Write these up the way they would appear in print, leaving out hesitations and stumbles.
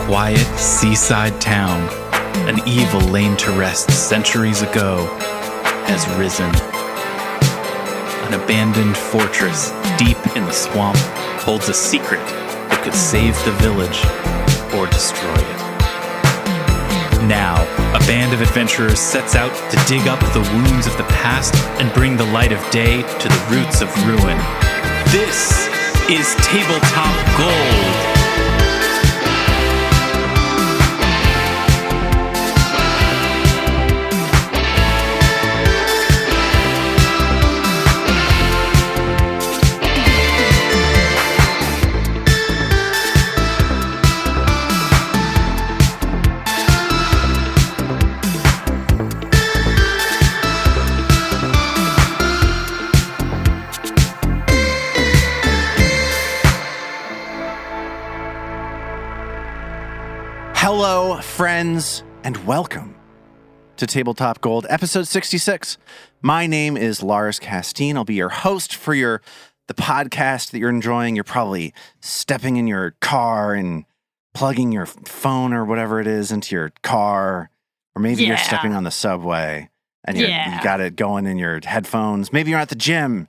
quiet seaside town, an evil laid to rest centuries ago, has risen. An abandoned fortress deep in the swamp holds a secret that could save the village or destroy it. Now, a band of adventurers sets out to dig up the wounds of the past and bring the light of day to the roots of ruin. This is Tabletop Gold. Hello, friends, and welcome to Tabletop Gold, episode 66. My name is Lars Casteen. I'll be your host for the podcast that you're enjoying. You're probably stepping in your car and plugging your phone or whatever it is into your car, or maybe you're stepping on the subway and you got it going in your headphones. Maybe you're at the gym,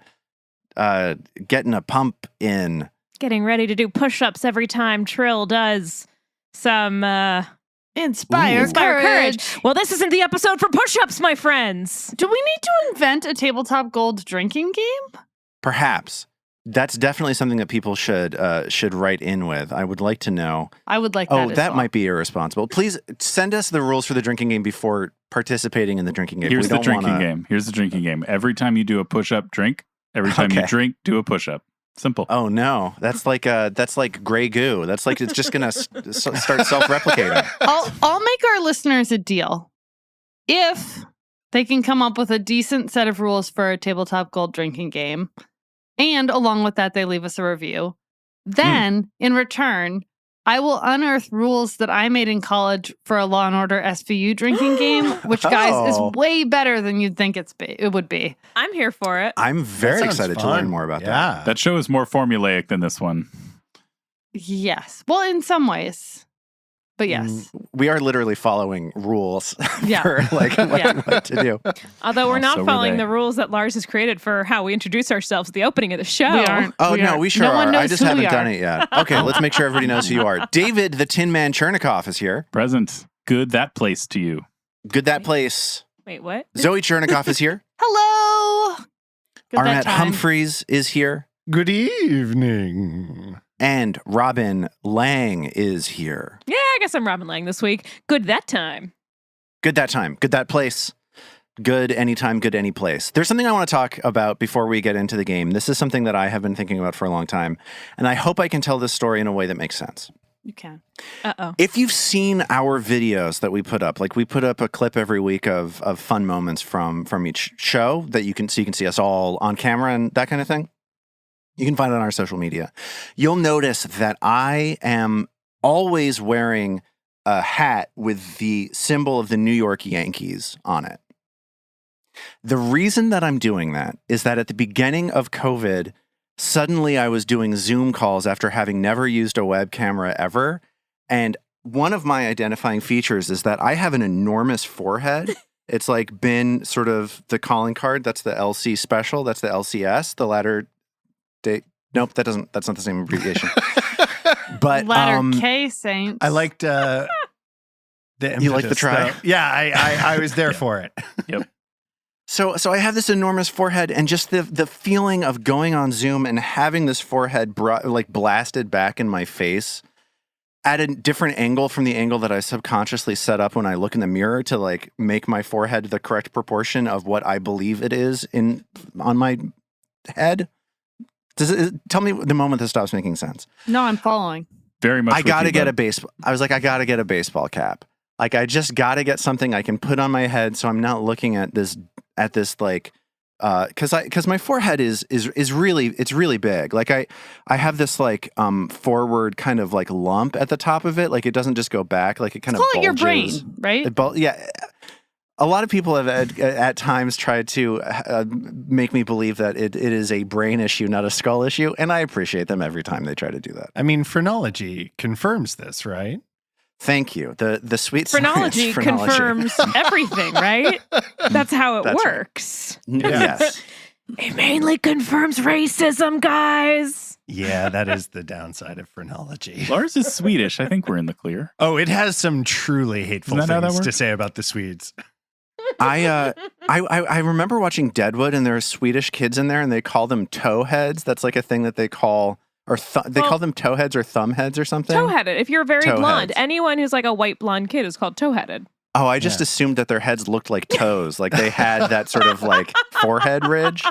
getting a pump in. Getting ready to do push-ups every time Trill does some inspire courage. Well, this isn't the episode for push-ups, my friends. Do we need to invent a Tabletop Gold drinking game? Perhaps. That's definitely something that people should write in with. I would like to know. I would like that as that well. might be irresponsible. Please send us the rules for the drinking game before participating in the drinking game. Here's the drinking game. Every time you do a push-up, drink. Every time you drink, do a push-up. Simple. Oh no, that's like gray goo. That's like it's just gonna start self-replicating. I'll make our listeners a deal. If they can come up with a decent set of rules for a Tabletop Gold drinking game, and along with that they leave us a review, then in return, I will unearth rules that I made in college for a Law & Order SVU drinking game, which, guys, is way better than you'd think it would be. I'm here for it. I'm very excited to learn more about that. That show is more formulaic than this one. Yes. Well, in some ways. But yes. We are literally following rules Yeah. for what to do. Although we're not So were following they. the rules that Lars has created for how we introduce ourselves at the opening of the show. We aren't. Oh, We no, aren't. we sure No one are. knows I just who haven't we done are. it yet. Okay, let's make sure everybody knows who you are. David, the Tin Man Chernicoff is here. Present. Good that place to you. Good that place. Wait, what? Zoe Chernicoff is here. Hello. Good Arnett that time. Humphreys is here. Good evening. And Robin Lange is here. Yeah, I guess I'm Robin Lange this week. Good that time. Good that time. Good that place. Good anytime, good any place. There's something I want to talk about before we get into the game. This is something that I have been thinking about for a long time. And I hope I can tell this story in a way that makes sense. You can. Uh-oh. If you've seen our videos that we put up, like we put up a clip every week of fun moments from each show that you can see us all on camera and that kind of thing. You can find it on our social media. You'll notice that I am always wearing a hat with the symbol of the New York Yankees on it. The reason that I'm doing that is that at the beginning of COVID, suddenly I was doing Zoom calls after having never used a web camera ever. And one of my identifying features is that I have an enormous forehead. It's like been sort of the calling card. That's the LC special. That's the LCS, the latter date. Nope, that's not the same abbreviation. But Letter K, Saints. I liked the You like the impetus, try? though. Yeah, I was there for it. Yep. So I have this enormous forehead, and just the feeling of going on Zoom and having this forehead blasted back in my face at a different angle from the angle that I subconsciously set up when I look in the mirror to like make my forehead the correct proportion of what I believe it is on my head. Tell me the moment this stops making sense. No, I'm following. Very much. I gotta get a baseball. I was like, I gotta get a baseball cap. Like, I just gotta get something I can put on my head, so I'm not looking at this like, because my forehead is really big. Like I have this like forward kind of like lump at the top of it. Like it doesn't just go back. Like it kind of Call it your bulges. brain, right? Yeah. A lot of people have at times tried to make me believe that it is a brain issue, not a skull issue, and I appreciate them every time they try to do that. I mean, phrenology confirms this, right? Thank you. The sweet science Phrenology confirms everything, right? That's how it That's right. works. Yes. It mainly confirms racism, guys. Yeah, that is the downside of phrenology. Lars is Swedish. I think we're in the clear. Oh, it has some truly hateful Isn't that how that things to works? say about the Swedes. I remember watching Deadwood, and there are Swedish kids in there, and they call them towheads. That's like a thing that they call, or they call them towheads or thumbheads or something. Toe-headed. If you're very Toe blonde, heads. anyone who's like a white blonde kid is called toe-headed. Oh, I just Yeah. assumed that their heads looked like toes, like they had that sort of like forehead ridge.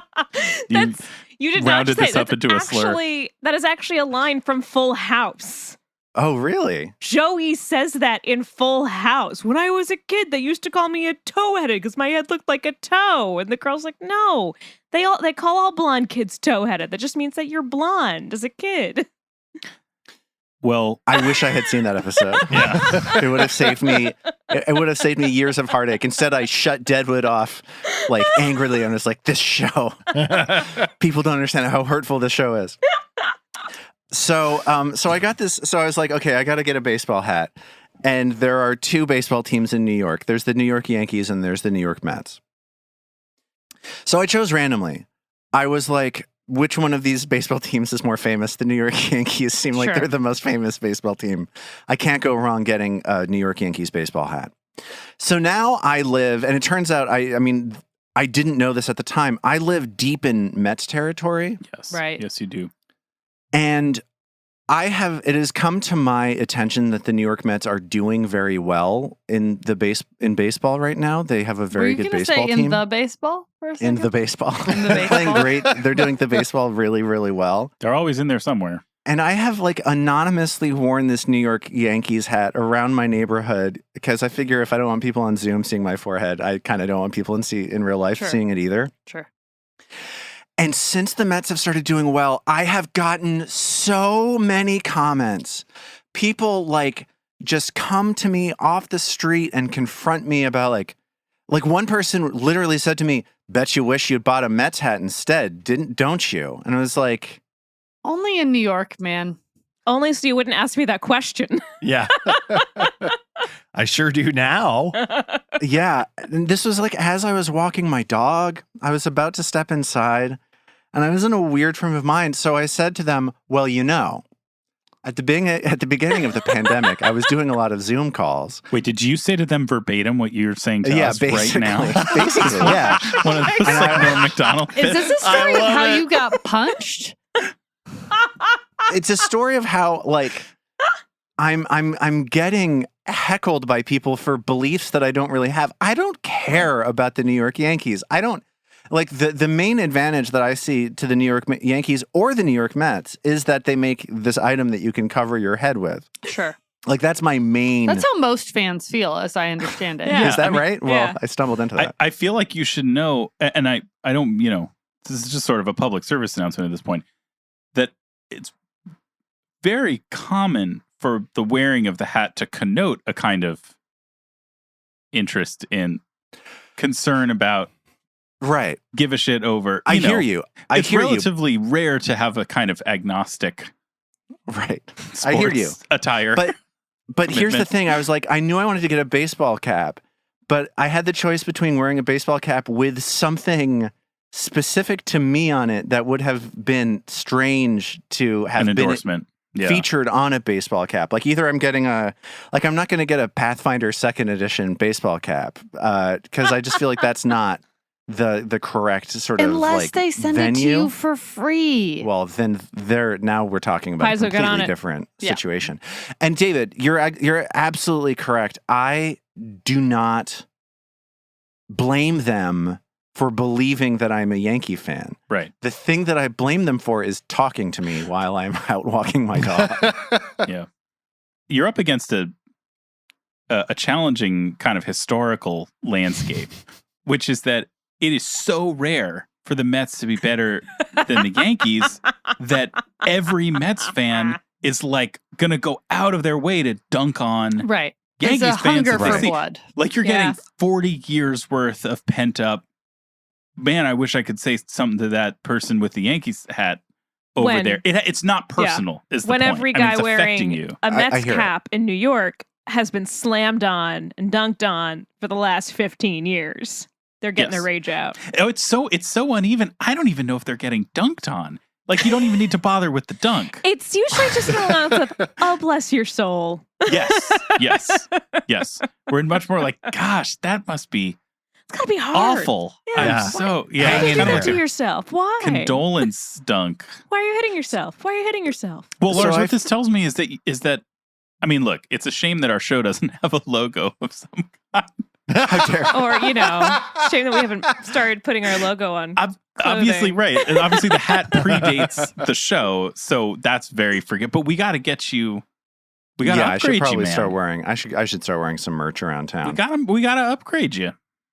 You did rounded not say this up that's into a slur. actually, that is actually a line from Full House. Oh, really? Joey says that in Full House. When I was a kid, they used to call me a toe-headed because my head looked like a toe. And the girl's like, no, they call all blonde kids toe-headed. That just means that you're blonde as a kid. Well, I wish I had seen that episode. yeah. It would have saved me. It would have saved me years of heartache. Instead, I shut Deadwood off, like angrily. I'm just like, this show. People don't understand how hurtful this show is. So I got this. So I was like, okay, I got to get a baseball hat. And there are two baseball teams in New York. There's the New York Yankees and there's the New York Mets. So I chose randomly. I was like, which one of these baseball teams is more famous? The New York Yankees seem like Sure. they're the most famous baseball team. I can't go wrong getting a New York Yankees baseball hat. So now I live, and it turns out, I mean, I didn't know this at the time. I live deep in Mets territory, Yes. Right. Yes, you do. and it has come to my attention that the New York Mets are doing very well in baseball right now. They have a very Were you good gonna baseball say team. in the baseball for a second? In the baseball. In the They're playing baseball. great. They're doing the baseball really, really well. They're always in there somewhere. And I have like anonymously worn this New York Yankees hat around my neighborhood because I figure if I don't want people on Zoom seeing my forehead, I kind of don't want people in real life Sure. seeing it either. Sure. And since the Mets have started doing well, I have gotten so many comments. People like just come to me off the street and confront me about like one person literally said to me, "Bet you wish you'd bought a Mets hat instead, don't you?" And I was like, Only in New York, man. Only so you wouldn't ask me that question. Yeah. I sure do now. yeah. And this was like as I was walking my dog, I was about to step inside and I was in a weird frame of mind. So I said to them, well, at the beginning of the pandemic, I was doing a lot of Zoom calls. Wait, did you say to them verbatim what you're saying to Yeah, us right basically. now? Basically, yeah. One of those like Norm Macdonald Is this a I story of love how it. you got punched? It's a story of how like I'm getting heckled by people for beliefs that I don't really have. I don't care about the New York Yankees. I don't like the main advantage that I see to the New York Yankees or the New York Mets is that they make this item that you can cover your head with. Sure. Like that's my main. That's how most fans feel, as I understand it. Yeah. Is that I mean, right? Well, yeah. I stumbled into that. I feel like you should know, and I don't, this is just sort of a public service announcement at this point, that it's very common for the wearing of the hat to connote a kind of interest in concern about right. give a shit over. I hear you. I It's hear you. relatively rare to have a kind of agnostic Right. sports I hear you. attire. But here's the commitment. thing. I was like, I knew I wanted to get a baseball cap, but I had the choice between wearing a baseball cap with something specific to me on it that would have been strange to have an been endorsement. Yeah. featured on a baseball cap. Like either I'm getting I'm not going to get a Pathfinder 2nd edition baseball cap because I just feel like that's not the correct sort Unless of like they send venue. it to you for free. Well, then now we're talking about Paizo, a get on completely it. different Yeah. situation. And David, you're absolutely correct. I do not blame them for believing that I'm a Yankee fan. Right. The thing that I blame them for is talking to me while I'm out walking my dog. Yeah. You're up against a challenging kind of historical landscape, which is that it is so rare for the Mets to be better than the Yankees that every Mets fan is like going to go out of their way to dunk on right. Yankees There's a fans. hunger for Right. blood. Like you're Yeah. getting 40 years worth of pent up. Man, I wish I could say something to that person with the Yankees hat over When- there. It's not personal. Is the When point. every I mean, guy it's affecting wearing you. a Mets I hear it. cap in New York has been slammed on and dunked on for the last 15 years. They're getting their rage out. Oh, it's so uneven. I don't even know if they're getting dunked on. Like, you don't even need to bother with the dunk. It's usually just an allowance of, oh, bless your soul. Yes. We're much more like, gosh, that must be It's gotta be hard. awful. Yeah. I'm so, Why do you do kinda that to like a yourself? Why? condolence dunk. Why are you hitting yourself? Well, So Lars, I- what this tells me is that, I mean, look, it's a shame that our show doesn't have a logo of some kind. How dare Or, shame that we haven't started putting our logo on. Obviously, right. And obviously, the hat predates the show, so that's very But we got to get you. We got to I upgrade should probably you, man. start wearing. I should start wearing some merch around town. We got to upgrade you.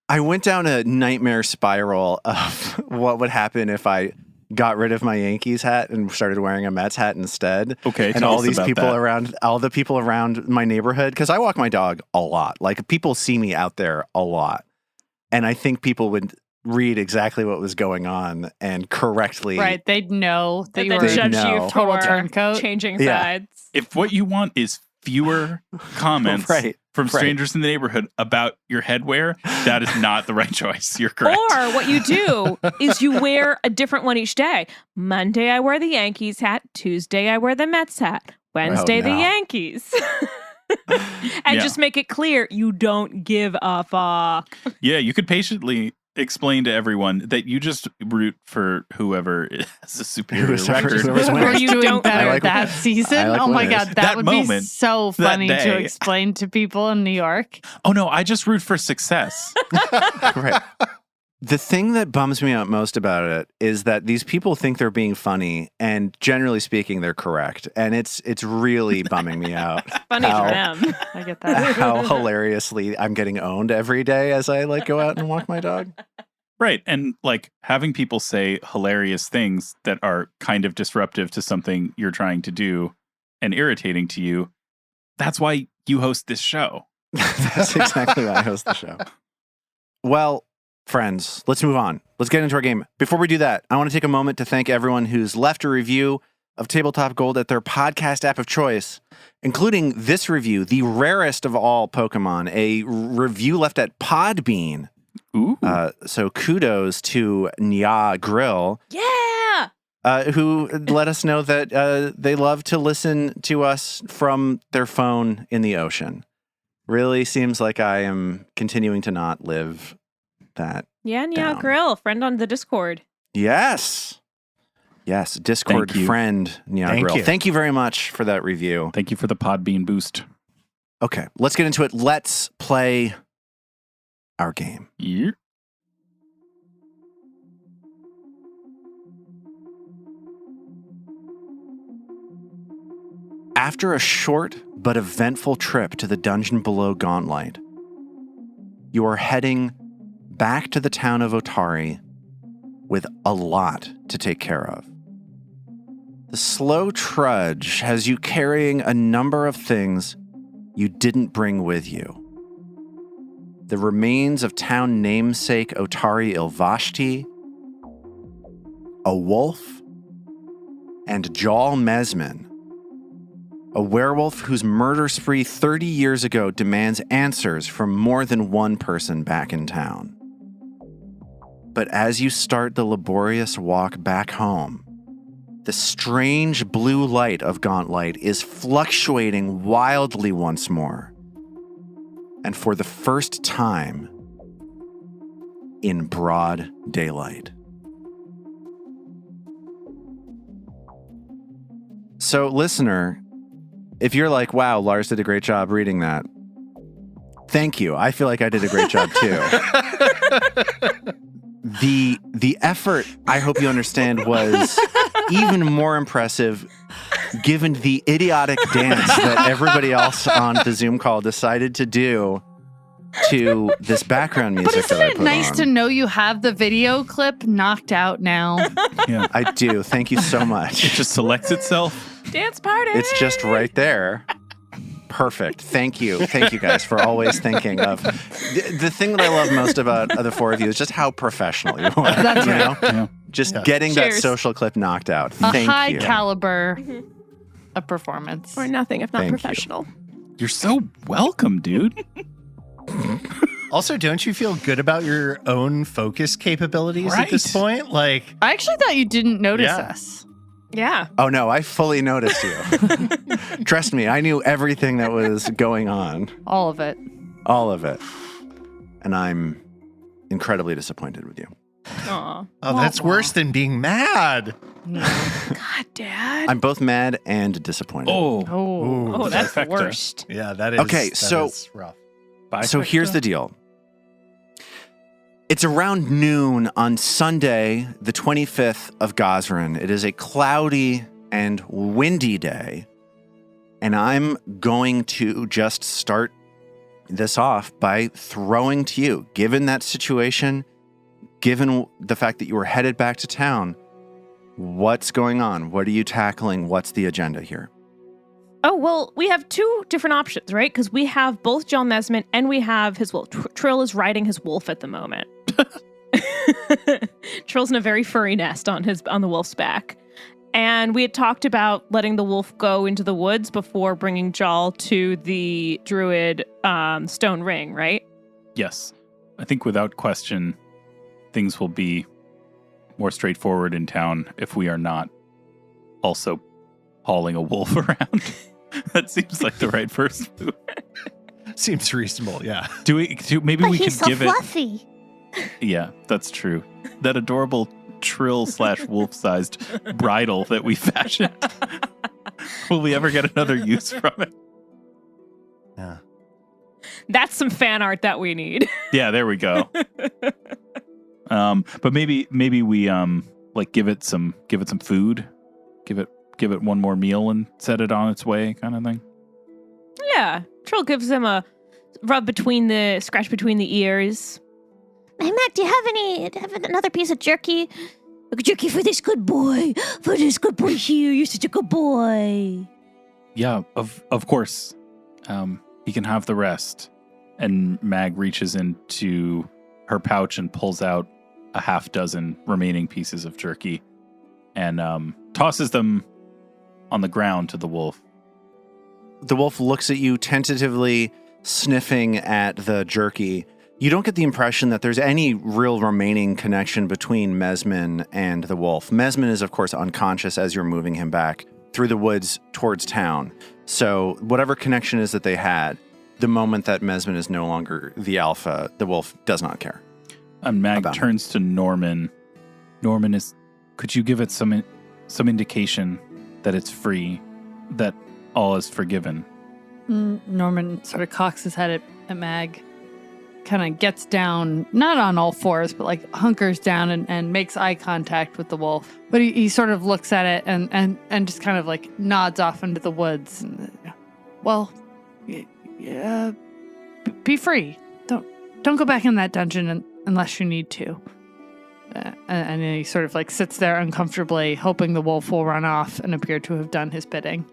I went down a nightmare spiral of what would happen if I got rid of my Yankees hat and started wearing a Mets hat instead. Okay, and tell all us these about people that. around, all the people around my neighborhood, because I walk my dog a lot. Like, people see me out there a lot, and I think people would read exactly what was going on and correctly. Right. They'd know that That you then were They judge know. you Total for turncoat. changing Yeah. sides. If what you want is fewer comments Right, from right. strangers in the neighborhood about your headwear, that is not the right choice. You're correct. Or what you do is you wear a different one each day. Monday, I wear the Yankees hat. Tuesday, I wear the Mets hat. Wednesday, the no. Yankees. And just make it clear you don't give a fuck. Yeah, you could patiently explain to everyone that you just root for whoever has a superior Whoever's record. winning. Or you doing don't- better I like- that season. I like Oh my winners. God. That That would moment, be so that funny to day. explain to people in New York. Oh no, I just root for success. Right. The thing that bums me out most about it is that these people think they're being funny, and generally speaking, they're correct. And it's really bumming me out. Funny how, for them. I get that. how hilariously I'm getting owned every day as I go out and walk my dog. Right. And like having people say hilarious things that are kind of disruptive to something you're trying to do and irritating to you. That's why you host this show. That's exactly why I host the show. Well, friends, let's move on. Let's get into our game. Before we do that, I want to take a moment to thank everyone who's left a review of Tabletop Gold at their podcast app of choice, including this review, the rarest of all Pokemon, a review left at Podbean. Ooh. So kudos to Nya Grill, Yeah. who let us know that they love to listen to us from their phone in the ocean. Really seems like I am continuing to not live that. Yeah, Down. Grill, friend on the Discord. Yes. Yes. Discord Thank you. friend, Nya Thank Grill. you. Thank you very much for that review. Thank you for the Podbean boost. Okay, let's get into it. Let's play our game. Yeah. After a short but eventful trip to the dungeon below Gauntlet, you are heading back to the town of Otari with a lot to take care of. The slow trudge has you carrying a number of things you didn't bring with you. The remains of town namesake Otari Ilvashti, a wolf, and Jal Mesmin, a werewolf whose murder spree 30 years ago demands answers from more than one person back in town. But as you start the laborious walk back home, the strange blue light of Gauntlet is fluctuating wildly once more. And for the first time, in broad daylight. So, listener, if you're like, wow, Lars did a great job reading that, thank you. I feel like I did a great job too. The effort, I hope you understand, was even more impressive given the idiotic dance that everybody else on the Zoom call decided to do to this background music But isn't that I it put nice on. to know you have the video clip knocked out now? Yeah. I do. Thank you so It much. just selects itself. Dance party. It's just right there. Perfect. Thank you. Thank you guys for always thinking of the thing that I love most about the four of you is just how professional you are. That's you right. know? Yeah. Just Yeah. getting that Cheers. social clip knocked out. A Thank high you. caliber of performance. Or nothing if not Thank you. professional. You're so welcome, dude. Also, don't you feel good about your own focus capabilities at this point? Like, I actually thought you didn't notice us. Yeah. Oh, no, I fully noticed you. Trust me, I knew everything that was going on. All of it. All of it. And I'm incredibly disappointed with you. Aw. oh, that's worse than being mad. God, Dad. I'm both mad and disappointed. Oh. Oh, that's the trifecta. worst. Yeah, that is. Okay, that so- is rough. So here's the deal. It's around noon on Sunday, the 25th of Gosrin. It is a cloudy and windy day. And I'm going to just start this off by throwing to you, given that situation, given the fact that you were headed back to town, what's going on? What are you tackling? What's the agenda here? Oh, well, we have two different options, right? Because we have both John Mesmin and we have his wolf. Trill is riding his wolf at the moment. Trill's in a very furry nest on the wolf's back. And we had talked about letting the wolf go into the woods before bringing Jal to the druid stone ring, right? Yes. I think without question, things will be more straightforward in town if we are not also hauling a wolf around. That seems like the right first move. Seems reasonable, yeah. Maybe But we he's could so give fluffy. Yeah, that's true. That adorable Trill/wolf-sized bridle that we fashioned. Will we ever get another use from it? Yeah. That's some fan art that we need. Yeah, there we go. But maybe we like give it some food, give it one more meal and set it on its way, kind of thing. Yeah. Trill gives him a scratch between the ears. Hey, Mac, do you have another piece of jerky? Jerky for this good boy. For this good boy here. You're such a good boy. Yeah, of course. He can have the rest. And Mag reaches into her pouch and pulls out a half dozen remaining pieces of jerky and tosses them on the ground to the wolf. The wolf looks at you tentatively, sniffing at the jerky. You don't get the impression that there's any real remaining connection between Mesmin and the wolf. Mesmin is, of course, unconscious as you're moving him back through the woods towards town. So whatever connection is that they had, the moment that Mesmin is no longer the alpha, the wolf does not care. And Mag turns to Norman. Norman, could you give it some indication that it's free, that all is forgiven? Norman sort of cocks his head at Mag, kind of gets down, not on all fours, but like hunkers down and makes eye contact with the wolf. But he sort of looks at it and just kind of like nods off into the woods. Well, yeah, be free. Don't go back in that dungeon unless you need to. And then he sort of like sits there uncomfortably, hoping the wolf will run off and appear to have done his bidding.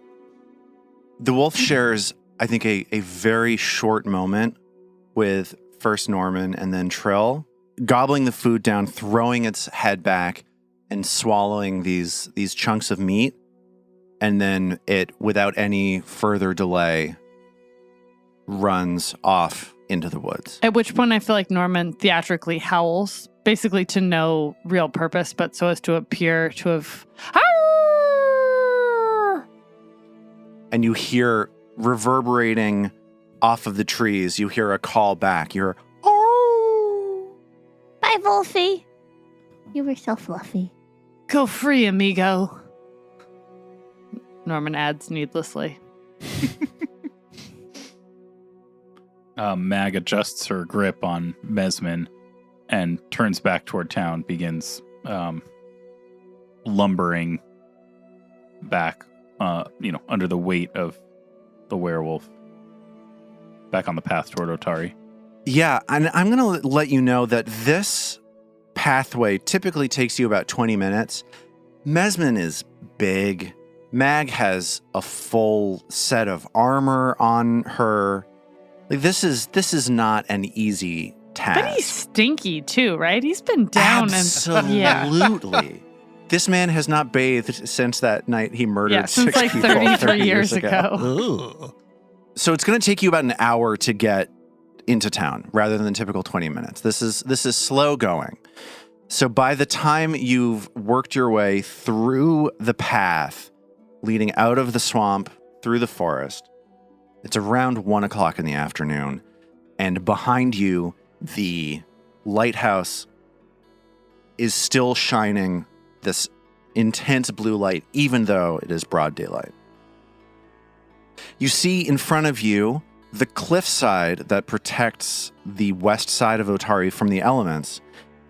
The wolf shares, I think, a very short moment with first Norman and then Trill, gobbling the food down, throwing its head back, and swallowing these chunks of meat. And then it, without any further delay, runs off into the woods. At which point I feel like Norman theatrically howls, basically to no real purpose, but so as to appear to have... And you hear reverberating off of the trees, you hear a call back. You're, oh! Bye, Wolfie. You were so fluffy. Go free, amigo. Norman adds needlessly. Mag adjusts her grip on Mesmin and turns back toward town, begins lumbering back, under the weight of the werewolf, back on the path toward Otari. Yeah, and I'm going to let you know that this pathway typically takes you about 20 minutes. Mesmin is big. Mag has a full set of armor on her. Like, this is not an easy task. But he's stinky too, right? He's been down Absolutely. Yeah. This man has not bathed since that night he murdered since 6 like people 33 30 years ago. Ooh. So it's going to take you about an hour to get into town rather than the typical 20 minutes. This is slow going. So by the time you've worked your way through the path leading out of the swamp through the forest, it's around 1 o'clock in the afternoon. And behind you, the lighthouse is still shining this intense blue light, even though it is broad daylight. You see in front of you the cliffside that protects the west side of Otari from the elements.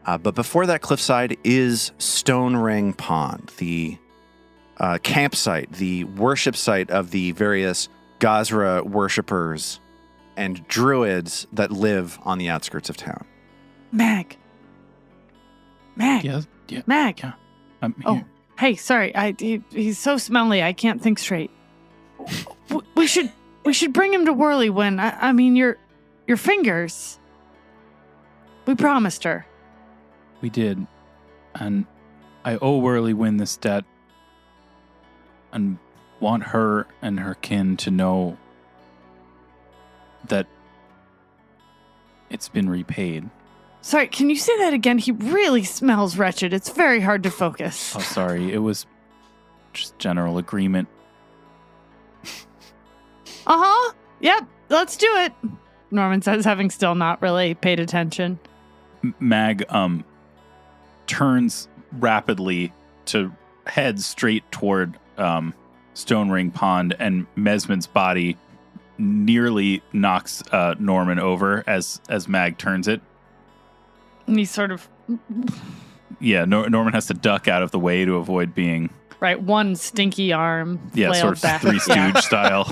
But before that cliffside is Stone Ring Pond, the campsite, the worship site of the various Gazra worshippers and druids that live on the outskirts of town. Mag. Yeah. Mag. Yeah. Oh, hey, sorry. He's so smelly. I can't think straight. We should bring him to Whirlywin. I mean, your fingers. We promised her. We did. And I owe Whirlywin this debt and want her and her kin to know that it's been repaid. Sorry, can you say that again? He really smells wretched. It's very hard to focus. Oh, sorry. It was just general agreement. Uh-huh. Yep, let's do it. Norman says, having still not really paid attention. Mag turns rapidly to head straight toward Stone Ring Pond, and Mesman's body nearly knocks Norman over as Mag turns it. And he sort of... Yeah, Norman has to duck out of the way to avoid being... Right, one stinky arm Yeah, flailed sort of back. Three Stooge style.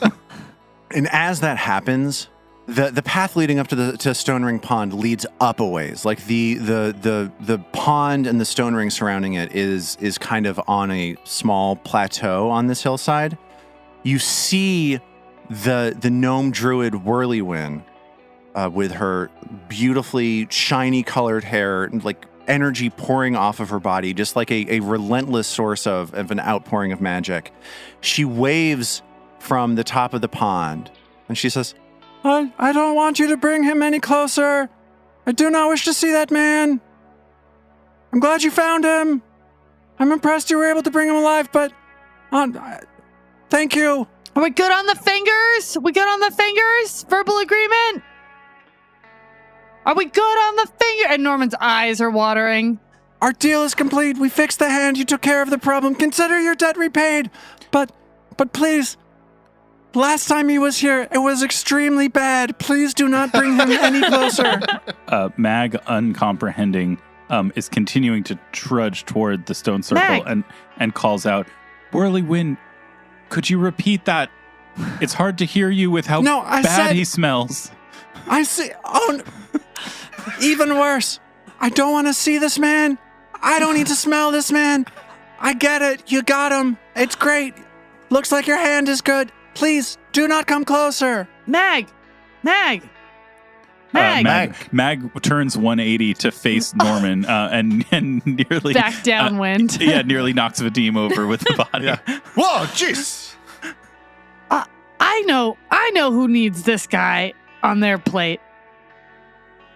And as that happens, the path leading up to Stone Ring Pond leads up a ways. Like the pond and the stone ring surrounding it is kind of on a small plateau on this hillside. You see the gnome druid Whirlywin with her beautifully shiny colored hair, like energy pouring off of her body, just like a relentless source of an outpouring of magic. She waves from the top of the pond, and she says, I don't want you to bring him any closer. I do not wish to see that man. I'm glad you found him. I'm impressed you were able to bring him alive, but thank you. Are we good on the fingers? We good on the fingers? Verbal agreement? Are we good on the finger? And Norman's eyes are watering. Our deal is complete. We fixed the hand. You took care of the problem. Consider your debt repaid. But please, last time he was here, it was extremely bad. Please do not bring him any closer. Mag, uncomprehending, is continuing to trudge toward the stone circle and calls out, Whirlywin, could you repeat that? It's hard to hear you with how bad he smells. I see. Oh, even worse. I don't want to see this man. I don't need to smell this man. I get it. You got him. It's great. Looks like your hand is good. Please, do not come closer. Mag turns 180 to face Norman and nearly... Back downwind. Nearly knocks Vadim over with the body. Yeah. Whoa, jeez. I know who needs this guy on their plate.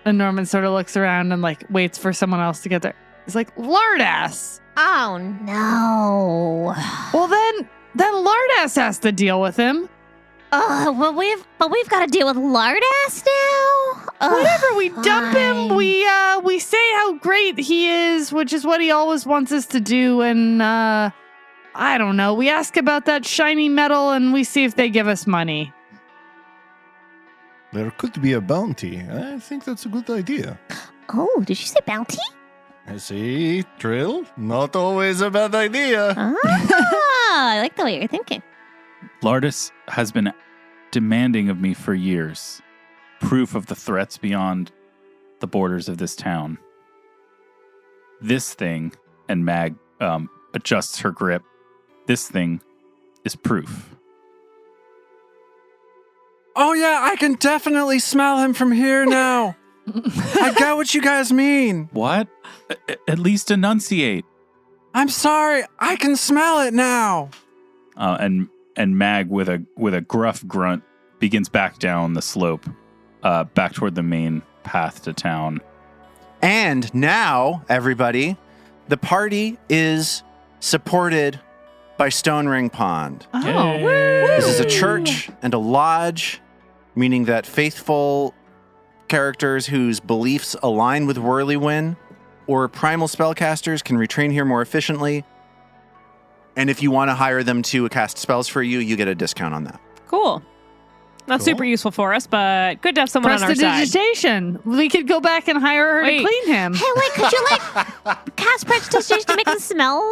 And Norman sort of looks around and like waits for someone else to get there. He's like, Lardass. Oh no. Well then Lardass has to deal with him. Well, we've got to deal with Lardass now. Whenever we dump him, we say how great he is, which is what he always wants us to do. And I don't know. We ask about that shiny metal, and we see if they give us money. There could be a bounty. I think that's a good idea. Oh, did you say bounty? I see. Trill, not always a bad idea. I like the way you're thinking. Lardis has been demanding of me for years proof of the threats beyond the borders of this town. This thing, and Mag adjusts her grip, this thing is proof. Oh yeah, I can definitely smell him from here now. I get what you guys mean. What? At least enunciate. I'm sorry, I can smell it now. And Mag with a gruff grunt begins back down the slope, back toward the main path to town. And now, everybody, the party is supported by Stone Ring Pond. Oh, This is a church and a lodge, meaning that faithful characters whose beliefs align with Whirlywin or primal spellcasters can retrain here more efficiently. And if you want to hire them to cast spells for you, you get a discount on that. Cool. Not super useful for us, but good to have someone on our side. Prestidigitation. We could go back and hire her Wait. to clean him. Hey, wait, could you cast prestidigitation to make them smell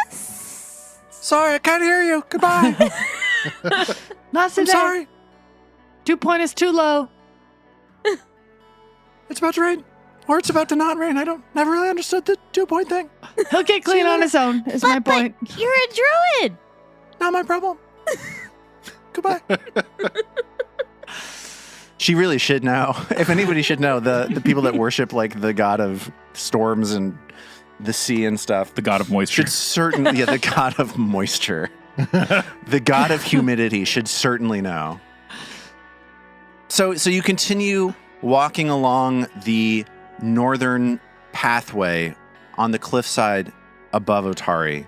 less? Sorry, I can't hear you. Goodbye. Not today. I'm sorry. 2 point is too low. It's about to rain. Or it's about to not rain. Never really understood the 2-point thing. He'll get clean on his own, is my point. But you're a druid. Not my problem. Goodbye. She really should know. If anybody should know, the people that worship like the god of storms and the sea and stuff. The god of moisture. Should certainly, the god of moisture. The god of humidity should certainly know. So you continue walking along the northern pathway on the cliffside above Otari.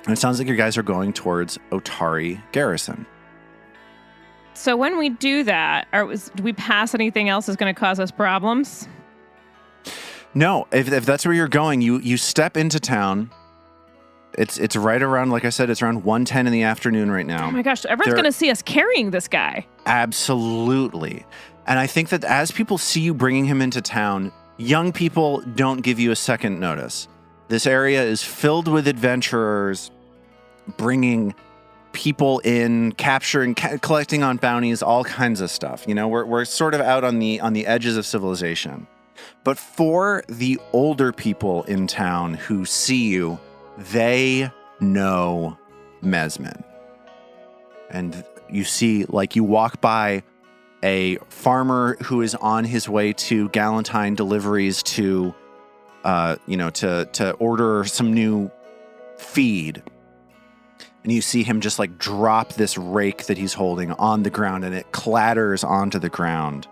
And it sounds like you guys are going towards Otari Garrison. So when we do that, do we pass anything else that's going to cause us problems? No, if that's where you're going, you step into town. It's right around, like I said, it's around 1:10 in the afternoon right now. Oh my gosh, everyone's going to see us carrying this guy. Absolutely. And I think that as people see you bringing him into town, young people don't give you a second notice. This area is filled with adventurers bringing people in, capturing, collecting on bounties, all kinds of stuff. You know, we're sort of out on the edges of civilization. But for the older people in town who see you, they know Mesmin. And you see, like, you walk by a farmer who is on his way to Galentine deliveries to order some new feed. And you see him just like drop this rake that he's holding on the ground, and it clatters onto the ground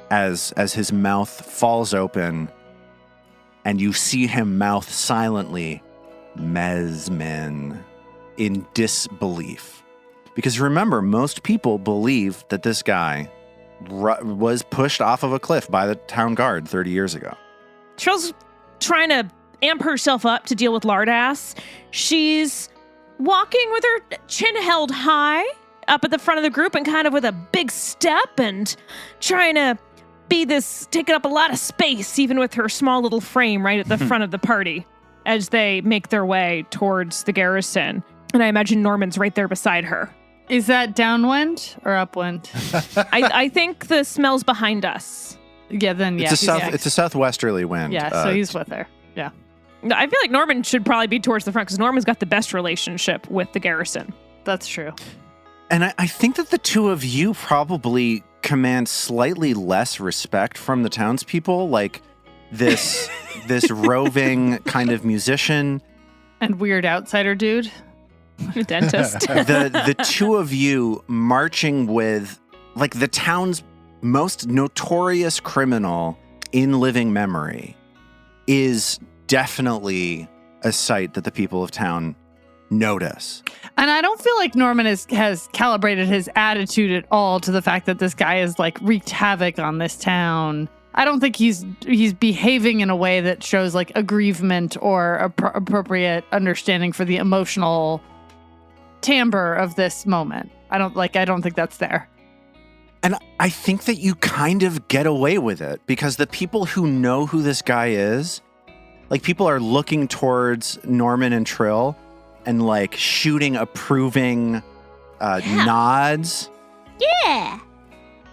as his mouth falls open, and you see him mouth silently, Mesmin, in disbelief. Because remember, most people believe that this guy was pushed off of a cliff by the town guard 30 years ago. Cheryl's trying to amp herself up to deal with Lardass. She's walking with her chin held high up at the front of the group and kind of with a big step and trying to be this, taking up a lot of space, even with her small little frame right at the front of the party as they make their way towards the garrison. And I imagine Norman's right there beside her. Is that downwind or upwind? I think the smell's behind us. Yeah, then yeah. It's a southwesterly wind. Yeah, so he's with her. Yeah. No, I feel like Norman should probably be towards the front because Norman's got the best relationship with the garrison. That's true. And I think that the two of you probably command slightly less respect from the townspeople, like this roving kind of musician. And weird outsider dude. Dentist. The two of you marching with like the town's most notorious criminal in living memory is definitely a sight that the people of town notice. And I don't feel like Norman has calibrated his attitude at all to the fact that this guy has like wreaked havoc on this town. I don't think he's behaving in a way that shows like aggrievement or appropriate understanding for the emotional timbre of this moment. I don't think that's there. And I think that you kind of get away with it because the people who know who this guy is, like people are looking towards Norman and Trill and like shooting approving nods. Yeah.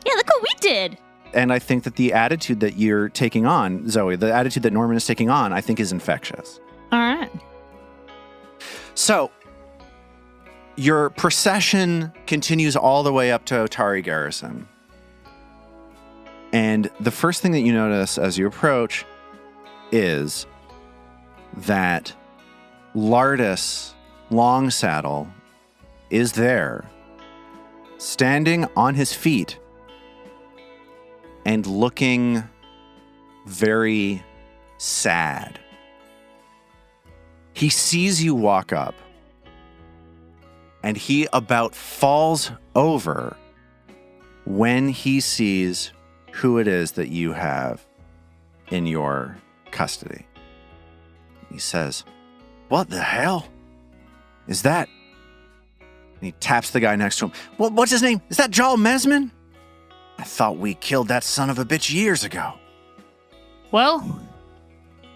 Yeah, look what we did. And I think that the attitude that you're taking on, Zoe, the attitude that Norman is taking on, I think is infectious. All right. So your procession continues all the way up to Otari Garrison. And the first thing that you notice as you approach is that Lardis Longsaddle is there standing on his feet and looking very sad. He sees you walk up, and he about falls over when he sees who it is that you have in your custody. He says, "What the hell is that?" And he taps the guy next to him. What's his name? Is that Joel Mesman? I thought we killed that son of a bitch years ago. Well,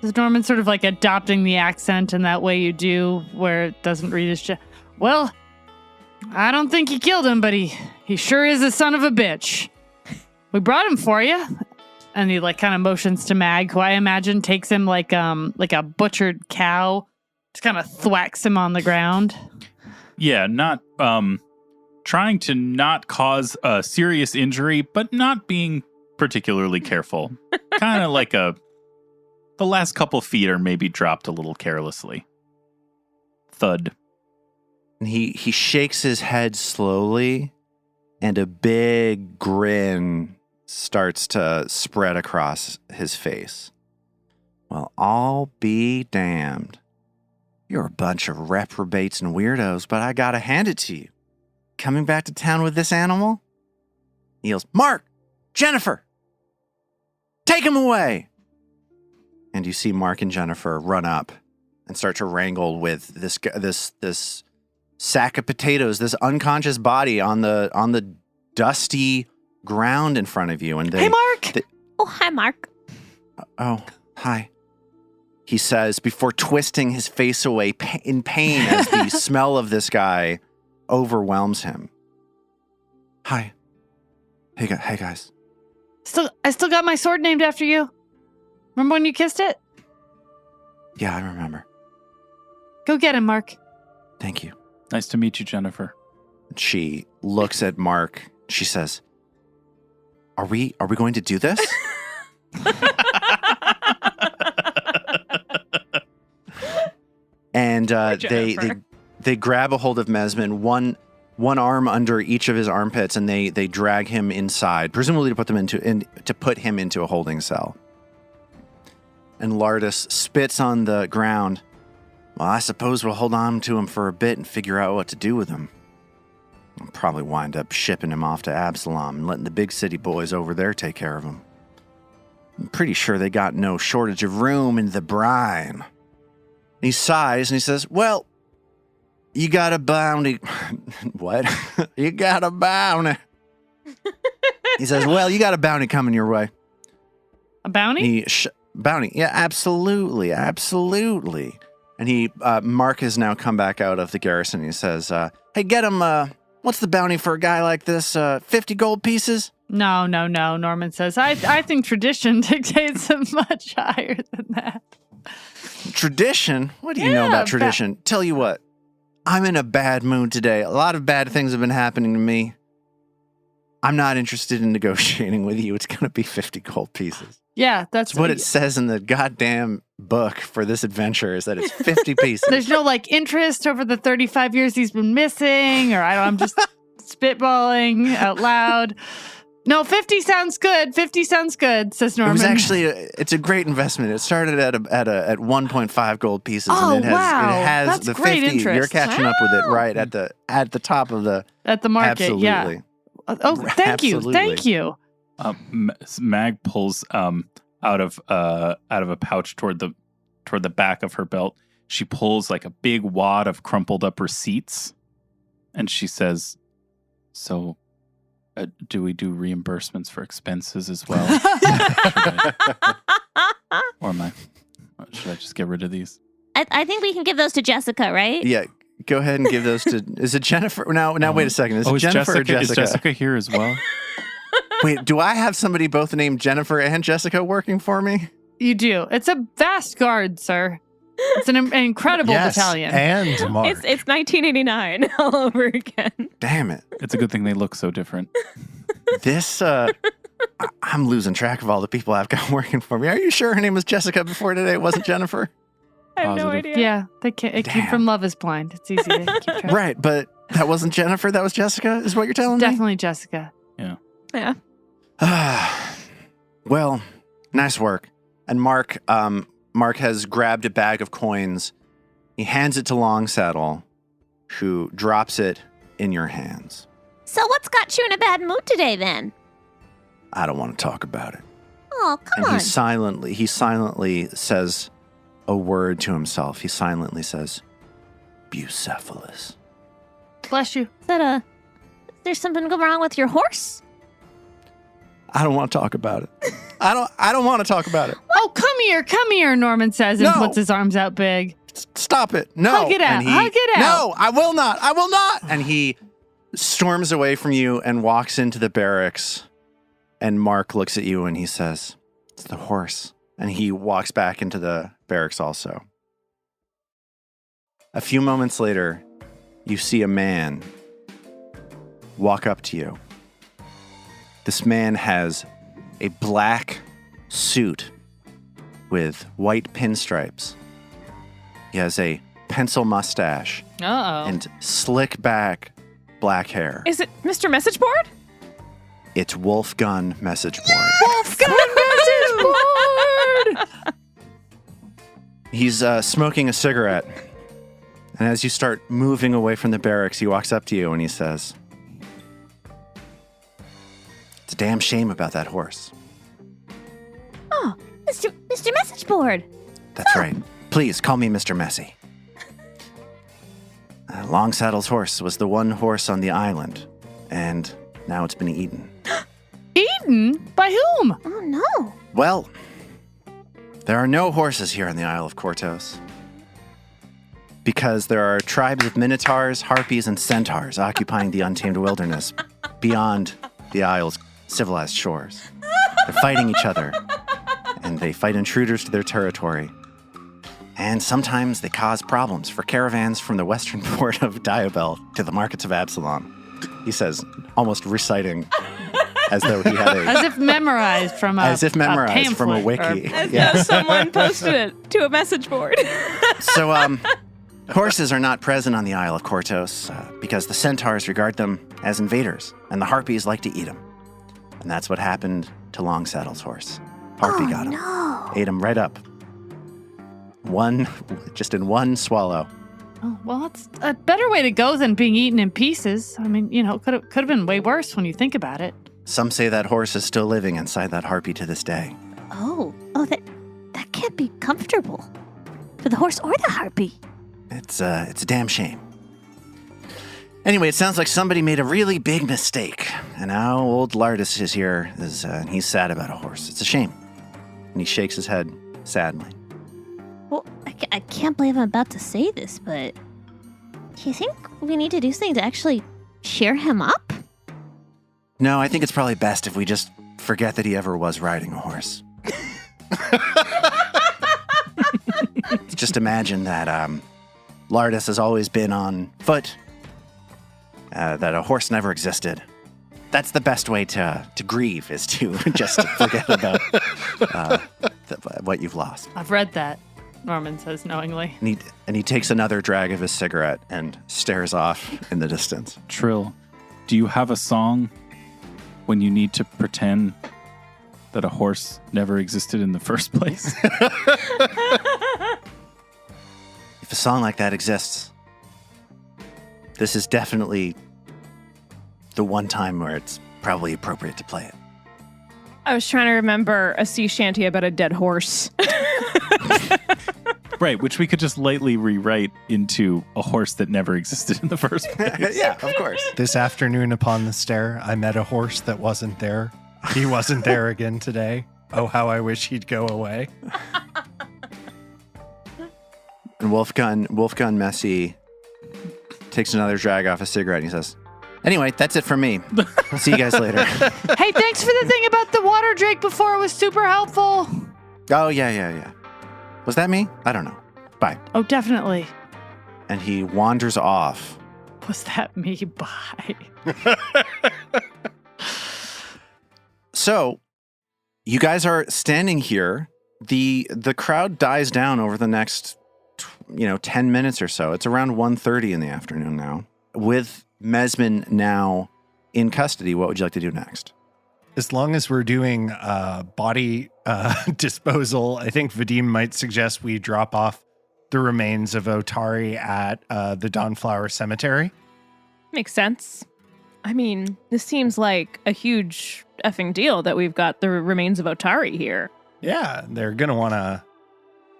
is Norman sort of like adopting the accent in that way you do where it doesn't read as well, I don't think he killed him, but he sure is a son of a bitch. We brought him for you. And he like kind of motions to Mag, who I imagine takes him like a butchered cow, just kind of thwacks him on the ground. Yeah, not trying to not cause a serious injury, but not being particularly careful. Kind of like the last couple feet are maybe dropped a little carelessly. Thud. And he shakes his head slowly, and a big grin starts to spread across his face. Well, I'll be damned. You're a bunch of reprobates and weirdos, but I gotta hand it to you. Coming back to town with this animal? He yells, "Mark! Jennifer! Take him away!" And you see Mark and Jennifer run up and start to wrangle with this sack of potatoes, this unconscious body on the dusty ground in front of you. And Hey, Mark! Oh, hi, Mark. Oh, hi. He says before twisting his face away in pain as the smell of this guy overwhelms him. Hi. Hey guys. I still got my sword named after you. Remember when you kissed it? Yeah, I remember. Go get him, Mark. Thank you. Nice to meet you, Jennifer. She looks at Mark. She says, Are we going to do this? And they grab a hold of Mesman, one arm under each of his armpits, and they drag him inside, presumably to put him into a holding cell. And Lardis spits on the ground. Well, I suppose we'll hold on to him for a bit and figure out what to do with him. We'll probably wind up shipping him off to Absalom and letting the big city boys over there take care of him. I'm pretty sure they got no shortage of room in the brine. He sighs and he says, well, you got a bounty. What? You got a bounty. He says, well, you got a bounty coming your way. A bounty? Bounty. Yeah, absolutely. Absolutely. And Mark has now come back out of the garrison. He says, hey, get him, what's the bounty for a guy like this? 50 gold pieces? No, Norman says. I think tradition dictates it much higher than that. Tradition? What do you know about tradition? Tell you what, I'm in a bad mood today. A lot of bad things have been happening to me. I'm not interested in negotiating with you. It's going to be 50 gold pieces. Yeah, that's what it says in the goddamn book for this adventure is that it's 50 pieces. There's no interest over the 35 years he's been missing, or I'm just spitballing out loud. No, 50 sounds good. 50 sounds good, says Norman. It was actually it's a great investment. It started at 1.5 gold pieces, and it has that's the great 50. interest. You're catching up with it right at the top of the market. Absolutely. Yeah. Oh, thank you. Mag pulls out of a pouch toward the back of her belt. She pulls a big wad of crumpled up receipts, and she says, "So, do we do reimbursements for expenses as well? Or should I just get rid of these?" I think we can give those to Jessica, right? Yeah. Go ahead and give those to. Is it Jennifer? Now, wait a second. Is it Jennifer or Jessica? Is Jessica here as well? Wait, do I have somebody both named Jennifer and Jessica working for me? You do. It's a vast guard, sir. It's an incredible battalion. And Mark. It's 1989 all over again. Damn it. It's a good thing they look so different. This, I'm losing track of all the people I've got working for me. Are you sure her name was Jessica before today? It wasn't Jennifer? I have no Positive. idea. Yeah, it came from Love is Blind. It's easy to keep track. Right, but That wasn't Jennifer. That was Jessica, is what you're telling me? Definitely Jessica. Yeah. Well, nice work. And Mark has grabbed a bag of coins. He hands it to Longsaddle, who drops it in your hands. So what's got you in a bad mood today, then? I don't want to talk about it. Oh, come And on. he silently says a word to himself. He silently says, Bucephalus. Bless you. Is that is there something go wrong with your horse? I don't want to talk about it. I don't want to talk about it. Oh, come here, Norman says and No. puts his arms out big. Stop it. No. Hug it out. And Hug it out. No, I will not. And he storms away from you and walks into the barracks. And Mark looks at you and he says, it's the horse. And he walks back into the barracks also. A few moments later, you see a man walk up to you. This man has a black suit with white pinstripes. He has a pencil mustache Uh-oh. and slick back black hair. Is it Mr. Message Board? It's Wolfgun Message Board. Wolfgun message board! He's smoking a cigarette. And as you start moving away from the barracks, he walks up to you and he says, it's a damn shame about that horse. Oh, Mr. Message Board. That's right. Please call me Mr. Messy. Longsaddle's horse was the one horse on the island, and now it's been eaten. Eaten? By whom? Oh, no. Well, there are no horses here on the Isle of Kortos. Because there are tribes of minotaurs, harpies, and centaurs occupying the untamed wilderness beyond the Isle's civilized shores. They're fighting each other, and they fight intruders to their territory. And sometimes they cause problems for caravans from the western port of Diabel to the markets of Absalom. He says, almost reciting as though he had As if memorized from a from a pamphlet wiki. or- As Yeah. though someone posted it to a message board. So, horses are not present on the Isle of Kortos because the centaurs regard them as invaders, and the harpies like to eat them. And that's what happened to Longsaddle's horse. Harpy got him. No. Ate him right up. Just in one swallow. Oh, well, that's a better way to go than being eaten in pieces. I mean, could have been way worse when you think about it. Some say that horse is still living inside that harpy to this day. Oh, that can't be comfortable for the horse or the harpy. It's a damn shame. Anyway, it sounds like somebody made a really big mistake. And now old Lars is here. He's sad about a horse. It's a shame. And he shakes his head sadly. Well, I can't believe I'm about to say this, but do you think we need to do something to actually cheer him up? No, I think it's probably best if we just forget that he ever was riding a horse. Just imagine that Lars has always been on foot, that a horse never existed. That's the best way to grieve, is to just forget about what you've lost. I've read that, Norman says knowingly. And he takes another drag of his cigarette and stares off in the distance. Trill, do you have a song when you need to pretend that a horse never existed in the first place? If a song like that exists, this is definitely the one time where it's probably appropriate to play it. I was trying to remember a sea shanty about a dead horse. Right, which we could just lightly rewrite into a horse that never existed in the first place. Yeah, of course. This afternoon upon the stair, I met a horse that wasn't there. He wasn't there again today. Oh, how I wish he'd go away. And Wolfgun Messy takes another drag off a cigarette and he says, anyway, that's it for me. See you guys later. Hey, thanks for the thing about the water drake before. It was super helpful. Oh, yeah. Was that me? I don't know. Bye. Oh, definitely. And he wanders off. Was that me? Bye. So, you guys are standing here. The crowd dies down over the next 10 minutes or so. It's around 1:30 in the afternoon now. with Mesmin now in custody, what would you like to do next? As long as we're doing body disposal, I think Vadim might suggest we drop off the remains of Otari at the Dawnflower Cemetery. Makes sense. I mean, this seems like a huge effing deal that we've got the remains of Otari here. Yeah, they're going to want to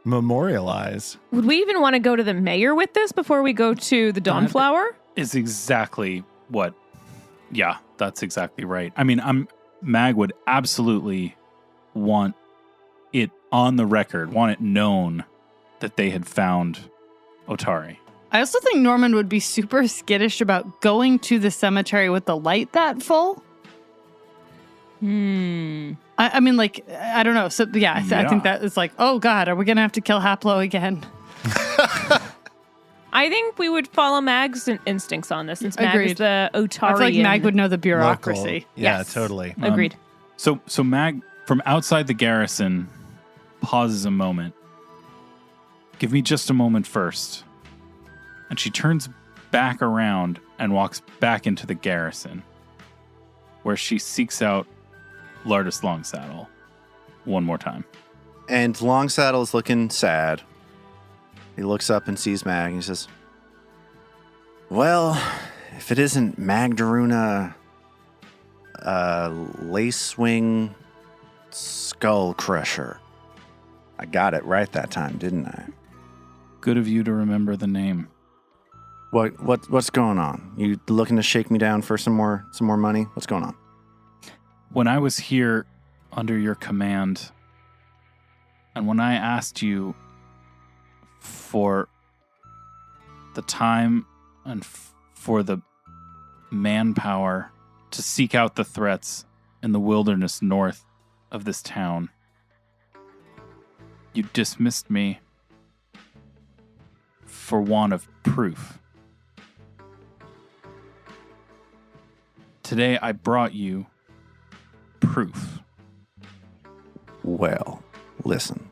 memorialize. Would we even want to go to the mayor with this before we go to the Dawnflower? Is exactly what. Yeah, that's exactly right. I mean, Mag would absolutely want it on the record, want it known that they had found Otari. I also think Norman would be super skittish about going to the cemetery with the light that full. I mean, like, I don't know. So, yeah, I think that is like, oh, God, are we going to have to kill Haplo again? I think we would follow Mag's instincts on this, since Mag is Agreed. the Otarian. I feel like Mag would know the bureaucracy. Local. Yeah, Yes. totally. Agreed. So Mag, from outside the garrison, pauses a moment. Give me just a moment first. And she turns back around and walks back into the garrison, where she seeks out Lardus Longsaddle one more time. And Longsaddle is looking sad. He looks up and sees Mag and he says, well, if it isn't Magdaruna, Lacewing Skull Crusher. I got it right that time, didn't I? Good of you to remember the name. What's going on? You looking to shake me down for some more money? What's going on? When I was here under your command, and when I asked you for the time and for the manpower to seek out the threats in the wilderness north of this town, you dismissed me for want of proof. Today I brought you proof. Well, listen.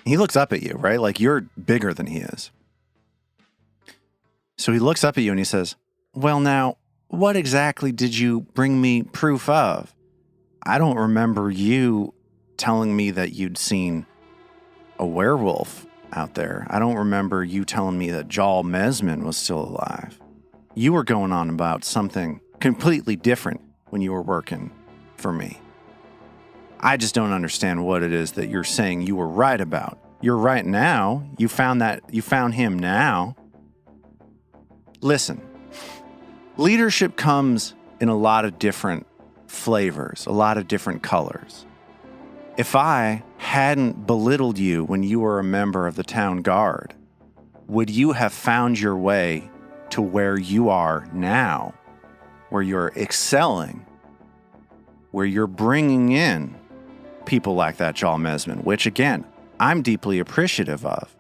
He looks up at you, right? Like you're bigger than he is. So he looks up at you and he says, well, now, what exactly did you bring me proof of? I don't remember you telling me that you'd seen a werewolf out there. I don't remember you telling me that Jal Mesmin was still alive. You were going on about something completely different when you were working for me. I just don't understand what it is that you're saying you were right about. You're right now. You found him now. Listen, leadership comes in a lot of different flavors, a lot of different colors. If I hadn't belittled you when you were a member of the town guard, would you have found your way to where you are now, where you're excelling, where you're bringing in people like that Jal Mesmin, which again, I'm deeply appreciative of.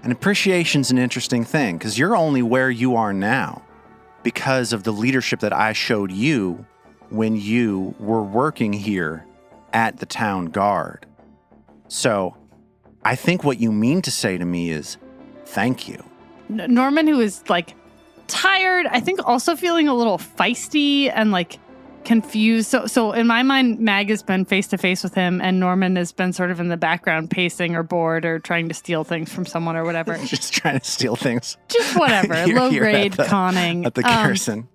And appreciation's an interesting thing because you're only where you are now because of the leadership that I showed you when you were working here at the town guard. So I think what you mean to say to me is thank you. Norman, who is like tired, I think also feeling a little feisty and like confused. So in my mind, Mag has been face to face with him and Norman has been sort of in the background pacing or bored or trying to steal things from someone or whatever. Just trying to steal things. Just whatever. Low grade conning. At the garrison.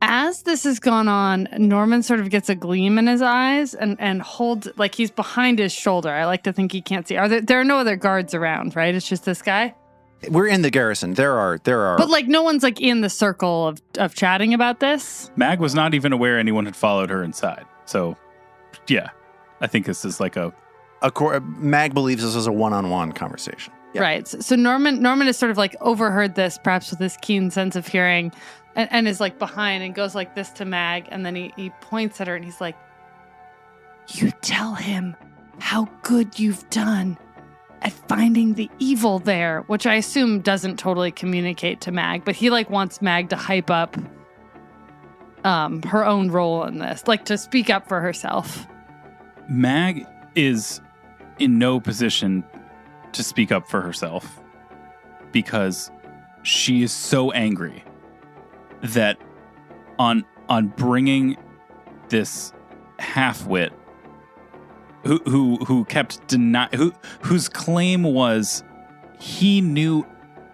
As this has gone on, Norman sort of gets a gleam in his eyes and holds, like he's behind his shoulder. I like to think he can't see. There are no other guards around, right? It's just this guy? We're in the garrison. There are. But like no one's like in the circle of chatting about this. Mag was not even aware anyone had followed her inside. So, yeah, I think this is like Mag believes this is a one-on-one conversation. Yep. Right. So Norman has sort of like overheard this, perhaps with his keen sense of hearing, and is like behind and goes like this to Mag, and then he points at her and he's like, "You tell him how good you've done at finding the evil there," which I assume doesn't totally communicate to Mag, but he like wants Mag to hype up her own role in this, like to speak up for herself. Mag is in no position to speak up for herself because she is so angry that on bringing this half-wit who kept whose claim was he knew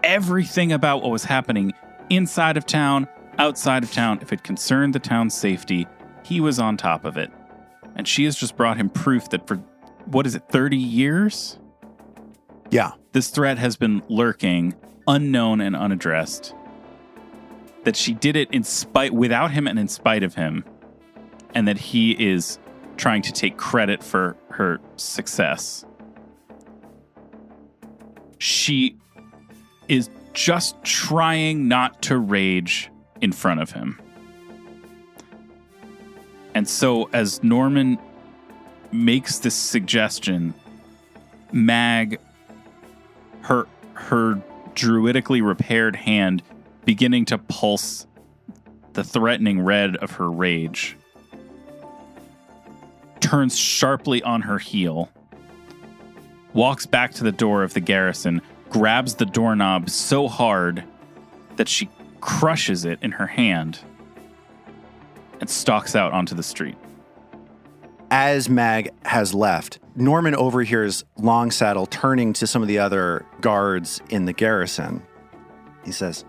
everything about what was happening inside of town, outside of town. If it concerned the town's safety, he was on top of it. And she has just brought him proof that for, 30 years? Yeah. This threat has been lurking, unknown and unaddressed. That she did it without him and in spite of him. And that he is trying to take credit for her success. She is just trying not to rage in front of him. And so as Norman makes this suggestion, Mag, her druidically repaired hand beginning to pulse the threatening red of her rage, turns sharply on her heel, walks back to the door of the garrison, grabs the doorknob so hard that she crushes it in her hand, and stalks out onto the street. As Mag has left, Norman overhears Longsaddle turning to some of the other guards in the garrison. He says,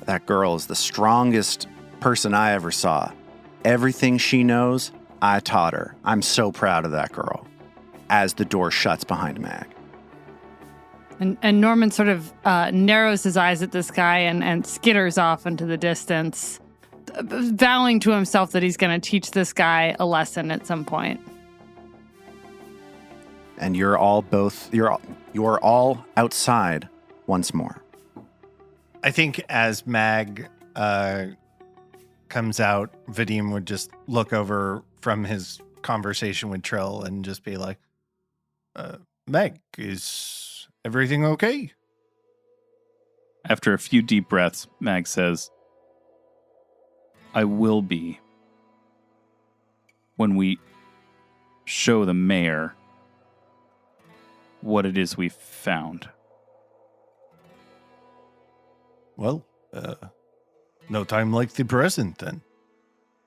"That girl is the strongest person I ever saw. Everything she knows, I taught her. I'm so proud of that girl." As the door shuts behind Mag. And Norman sort of narrows his eyes at this guy and skitters off into the distance, vowing to himself that he's going to teach this guy a lesson at some point. And you're all outside once more. I think as Mag comes out, Vadim would just look over from his conversation with Trill and just be like, Meg, is everything okay? After a few deep breaths, Mag says, "I will be when we show the mayor what it is we've found." Well, no time like the present then.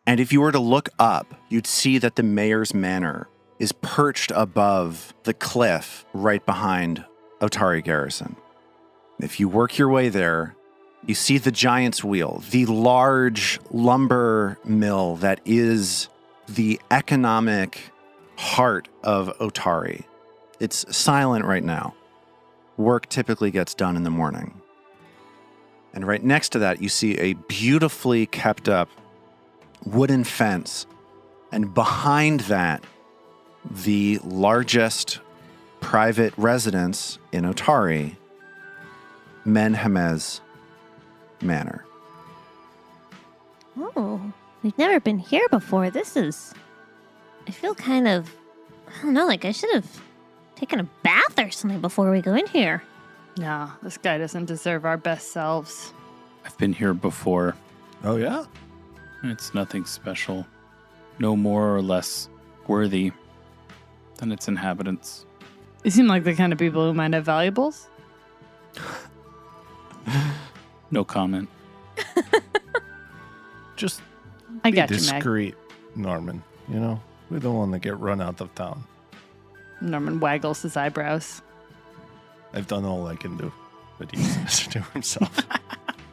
And if you were to look up, you'd see that the mayor's manor is perched above the cliff right behind Otari Garrison. If you work your way there, you see the Giant's Wheel, the large lumber mill that is the economic heart of Otari. It's silent right now. Work typically gets done in the morning. And right next to that, you see a beautifully kept up wooden fence. And behind that, the largest private residence in Otari, Menhemez Manor. Oh, we've never been here before. I feel kind of, I don't know, like I should have taken a bath or something before we go in here. No, this guy doesn't deserve our best selves. I've been here before. Oh, yeah? It's nothing special. No more or less worthy than its inhabitants. You seem like the kind of people who might have valuables. No comment. Just I be got you, Meg. discreet, Norman. You know, we don't want to get run out of town. Norman waggles his eyebrows. I've done all I can do, but he says to himself.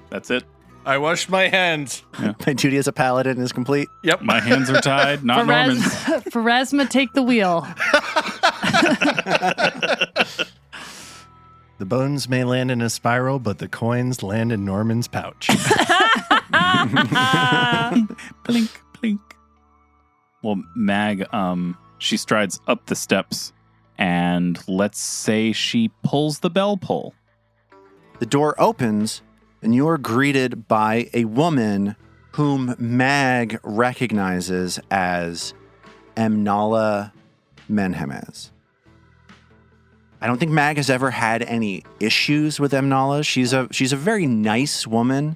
That's it. I washed my hands. My duty as a paladin is complete. Yep. My hands are tied, not Norman's. Pharasma, take the wheel. The bones may land in a spiral, but the coins land in Norman's pouch. Blink, blink. Well, Mag, she strides up the steps, and let's say she pulls the bell pull. The door opens, and you're greeted by a woman whom Mag recognizes as Emnala Menhemez. I don't think Mag has ever had any issues with Emnala. She's a very nice woman.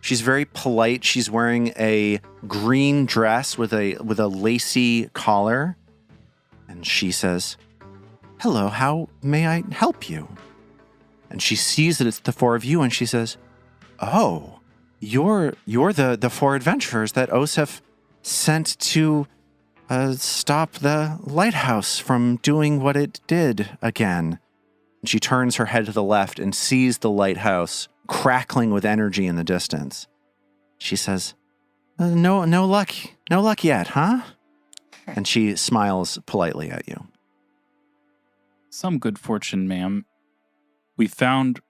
She's very polite. She's wearing a green dress with a lacy collar. And she says, "Hello, how may I help you?" And And she sees that it's the four of you, and she says, "Oh, you're the four adventurers that Osef sent to stop the lighthouse from doing what it did again." And she turns her head to the left and sees the lighthouse crackling with energy in the distance. She says, "No luck yet, huh?" And she smiles politely at you. Some good fortune, ma'am. We found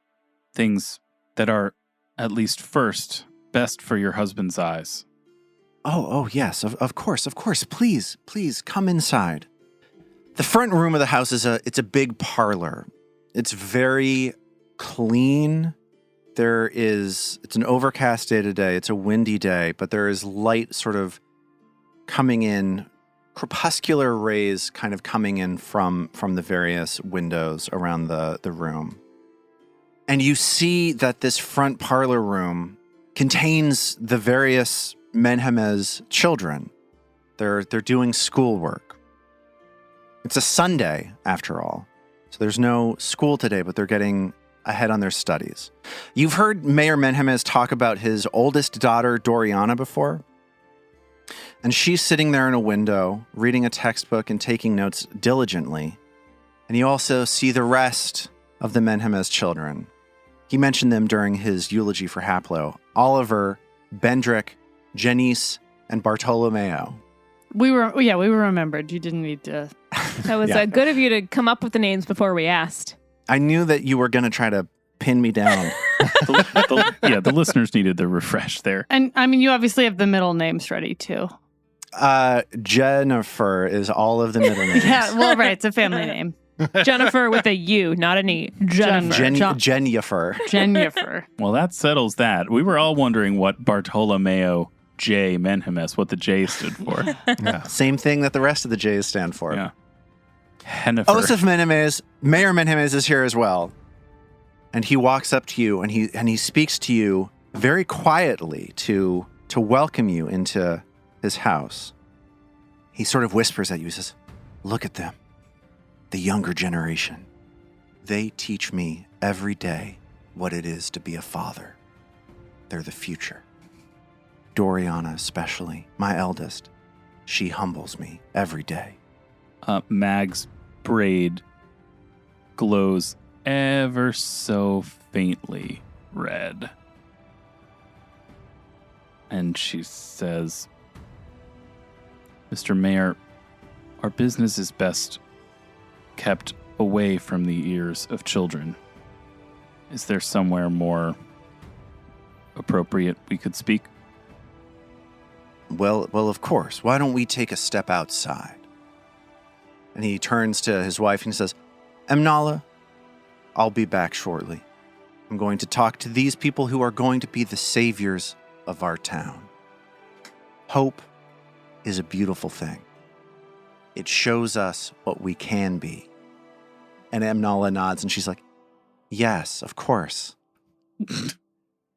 things that are, at least first, best for your husband's eyes. Oh, yes, of course. Please come inside. The front room of the house it's a big parlor. It's very clean. It's an overcast day today. It's a windy day, but there is light sort of coming in, crepuscular rays kind of coming in from the various windows around the room. And you see that this front parlor room contains the various Menhemez children. They're doing schoolwork. It's a Sunday, after all. So there's no school today, but they're getting ahead on their studies. You've heard Mayor Menhemez talk about his oldest daughter, Doriana, before. And she's sitting there in a window, reading a textbook and taking notes diligently. And you also see the rest of the Menhemez children. He mentioned them during his eulogy for Haplo. Oliver, Bendrick, Janice, and Bartolomeo. We were remembered. You didn't need to. That was good of you to come up with the names before we asked. I knew that you were going to try to pin me down. The listeners needed the refresh there. And I mean, you obviously have the middle names ready too. Jennifer is all of the middle names. Yeah, well, right. It's a family name. Jennifer with a U, not an E. Jennifer. Jennifer. Well, that settles that. We were all wondering what Bartolomeo J. Menhemez, what the J stood for. Yeah. Same thing that the rest of the J's stand for. Yeah. Hennifer. Osef Menhemez, Mayor Menhemez is here as well. And he walks up to you and he speaks to you very quietly to welcome you into his house. He sort of whispers at you. He says, "Look at them. The younger generation. They teach me every day what it is to be a father. They're the future. Doriana especially, my eldest. She humbles me every day." Mag's braid glows ever so faintly red. And she says, "Mr. Mayor, our business is best kept away from the ears of children. Is there somewhere more appropriate we could speak?" Well, of course. Why don't we take a step outside? And he turns to his wife and he says, "Emnala, I'll be back shortly. I'm going to talk to these people who are going to be the saviors of our town. Hope is a beautiful thing. It shows us what we can be." And Emnala nods and she's like, "Yes, of course."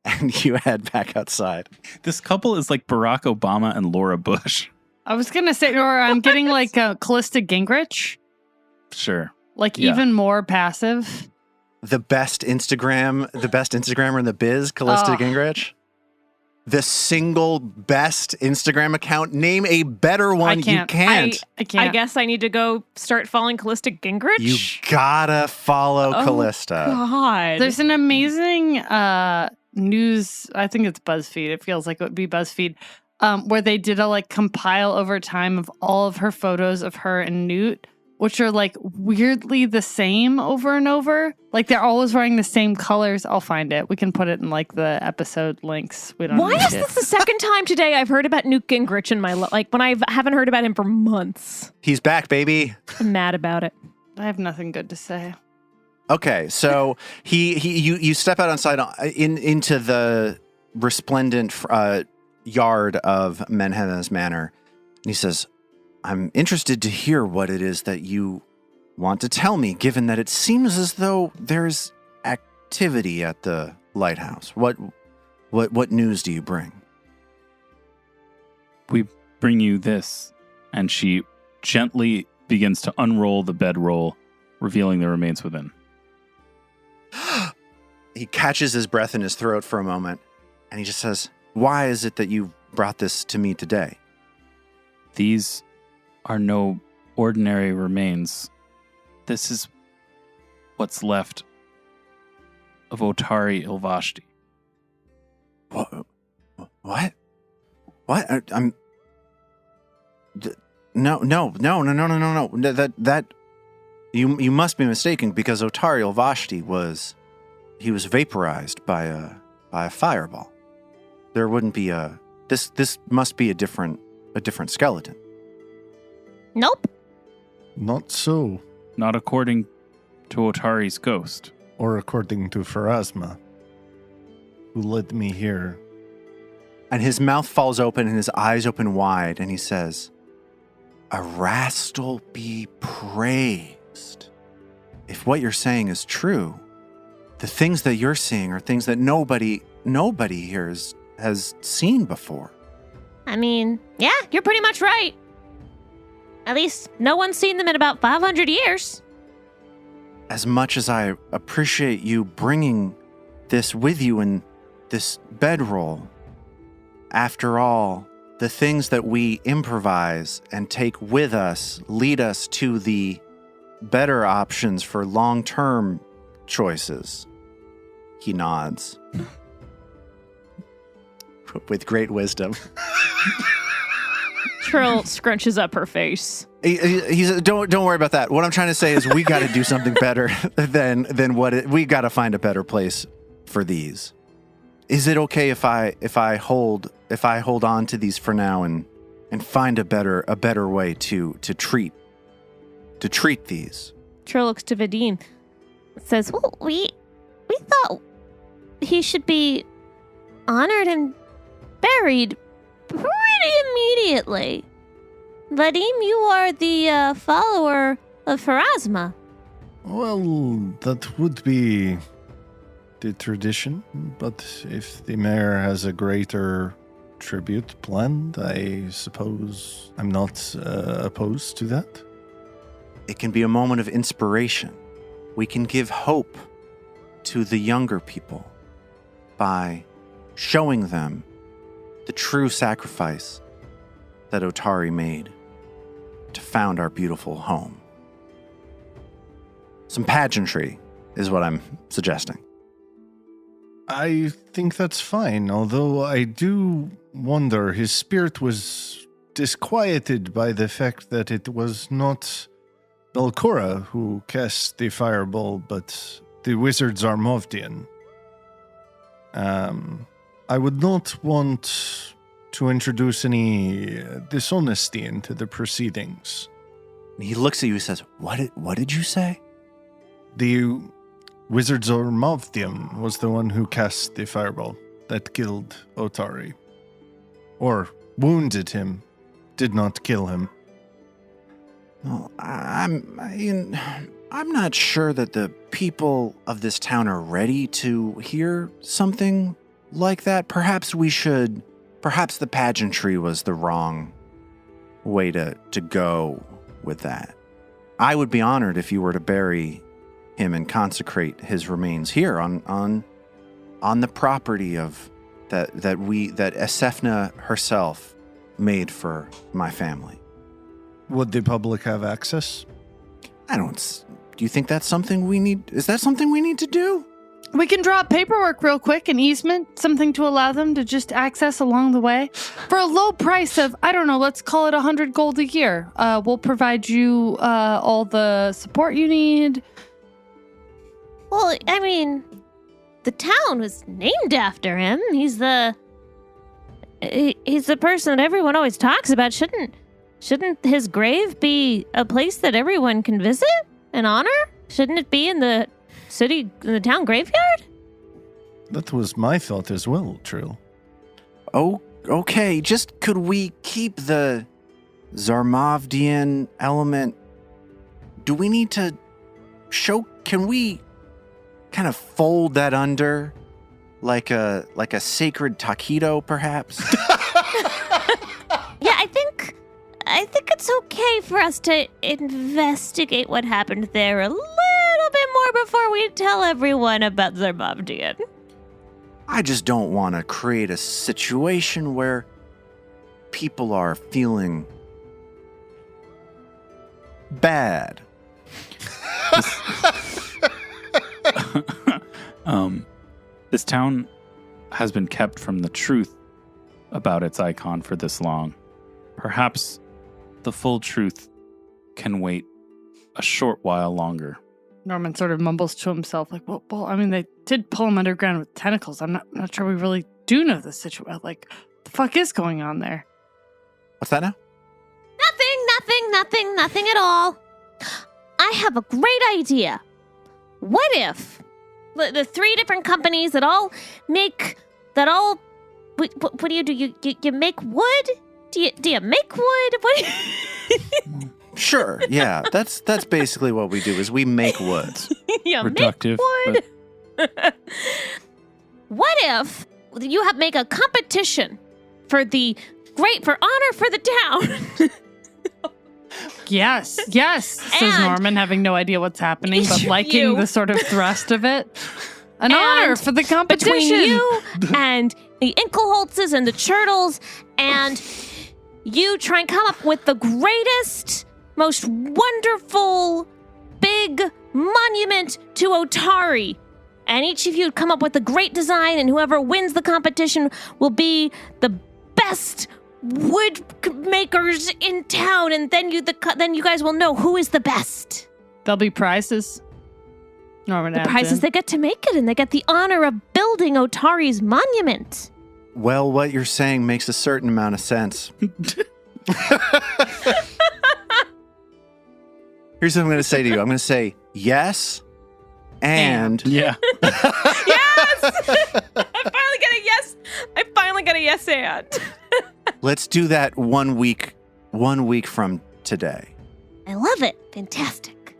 And you head back outside. This couple is like Barack Obama and Laura Bush. I was going to say, or I'm getting like Callista Gingrich. Sure. Like even more passive. The best Instagrammer in the biz, Callista Gingrich. The single best Instagram account. Name a better one. You can't. I can't. I guess I need to go start following Callista Gingrich. You gotta follow Callista. God. There's an amazing news. I think it's BuzzFeed. It feels like it would be BuzzFeed, where they did a like compile over time of all of her photos of her and Newt, which are like weirdly the same over and over. Like they're always wearing the same colors. I'll find it. We can put it in like the episode links. We don't. Why need is this the second time today I've heard about Newt Gingrich in my life? Like when I haven't heard about him for months. He's back, baby. I'm mad about it. I have nothing good to say. Okay, so you step out outside into the resplendent yard of Menhemez Manor, and he says, "I'm interested to hear what it is that you want to tell me, given that it seems as though there's activity at the lighthouse. What news do you bring?" "We bring you this." And she gently begins to unroll the bedroll, revealing the remains within. he catches his breath in his throat for a moment, and he just says, "Why is it that you brought this to me today?" These are no ordinary remains. This is what's left of Otari Ilvashti. What? What? I'm. No. That you must be mistaken, because Otari Ilvashti was vaporized by a fireball. There wouldn't be this must be a different skeleton. Nope. Not so. Not according to Otari's ghost. Or according to Pharasma, who led me here. And his mouth falls open and his eyes open wide, and he says, "Erastil be praised. If what you're saying is true, the things that you're seeing are things that nobody here has seen before." I mean, yeah, you're pretty much right. At least no one's seen them in about 500 years. As much as I appreciate you bringing this with you in this bedroll, after all, the things that we improvise and take with us lead us to the better options for long-term choices. He nods. With great wisdom. Trill scrunches up her face. He's don't worry about that. What I'm trying to say is we got to do something better than we got to find a better place for these. Is it okay if I hold on to these for now and find a better way to treat these? Trill looks to Vadim. Says, "Well, we thought he should be honored and buried pretty immediately. Vadim, you are the follower of Pharasma." Well, that would be the tradition, but if the mayor has a greater tribute planned, I suppose I'm not opposed to that. It can be a moment of inspiration. We can give hope to the younger people by showing them the true sacrifice that Otari made to found our beautiful home. Some pageantry is what I'm suggesting. I think that's fine, although I do wonder his spirit was disquieted by the fact that it was not Belcora who cast the fireball, but the wizard Zarmovdian. I would not want to introduce any dishonesty into the proceedings. He looks at you and says, What did you say? The wizard Zarmovdian was the one who cast the fireball that killed Otari. Or wounded him, did not kill him. Well, I'm not sure that the people of this town are ready to hear something like that. Perhaps the pageantry was the wrong way to go with that. I would be honored if you were to bury him and consecrate his remains here on the property of that Esefna herself made for my family. Would the public have access? Do you think that's something we need? Is that something we need to do? We can draw up paperwork real quick, an easement, something to allow them to just access along the way. For a low price of, I don't know, let's call it 100 gold a year. We'll provide you all the support you need. Well, I mean, the town was named after him. He's the person that everyone always talks about. Shouldn't his grave be a place that everyone can visit and honor? Shouldn't it be in the town graveyard? That was my thought as well, Trill. Oh, okay. Just could we keep the Zarmovdian element? Do we need to can we kind of fold that under like a sacred taquito, perhaps? Yeah, I think it's okay for us to investigate what happened there a little bit more before we tell everyone about Zarbavdian? I just don't want to create a situation where people are feeling bad. This town has been kept from the truth about its icon for this long. Perhaps the full truth can wait a short while longer. Norman sort of mumbles to himself, like, well, I mean, they did pull him underground with tentacles. I'm not sure we really do know the situation. Like, what the fuck is going on there? What's that now? Nothing at all. I have a great idea. What if the 3 different companies that all make what do you do? You make wood? Do you make wood? What? Sure. Yeah, that's basically what we do. Is we make wood. You Reductive, make wood. What if you make a competition for honor for the town? Yes, says And- Norman, having no idea what's happening, but liking You. the sort of thrust of it. An And honor for the competition. Between you and the Inkelholtzes and the Turtles, and you try and come up with the greatest, most wonderful, big monument to Otari. And each of you come up with a great design, and whoever wins the competition will be the best wood makers in town. And then you guys will know who is the best. There'll be prizes. Norman The adds prize is in. they get to make it, and they get the honor of building Otari's monument. Well, what you're saying makes a certain amount of sense. Here's what I'm going to say to you. I'm going to say yes, and Yeah. Yes! I finally got a yes and. let's do that 1 week from today. I love it. Fantastic.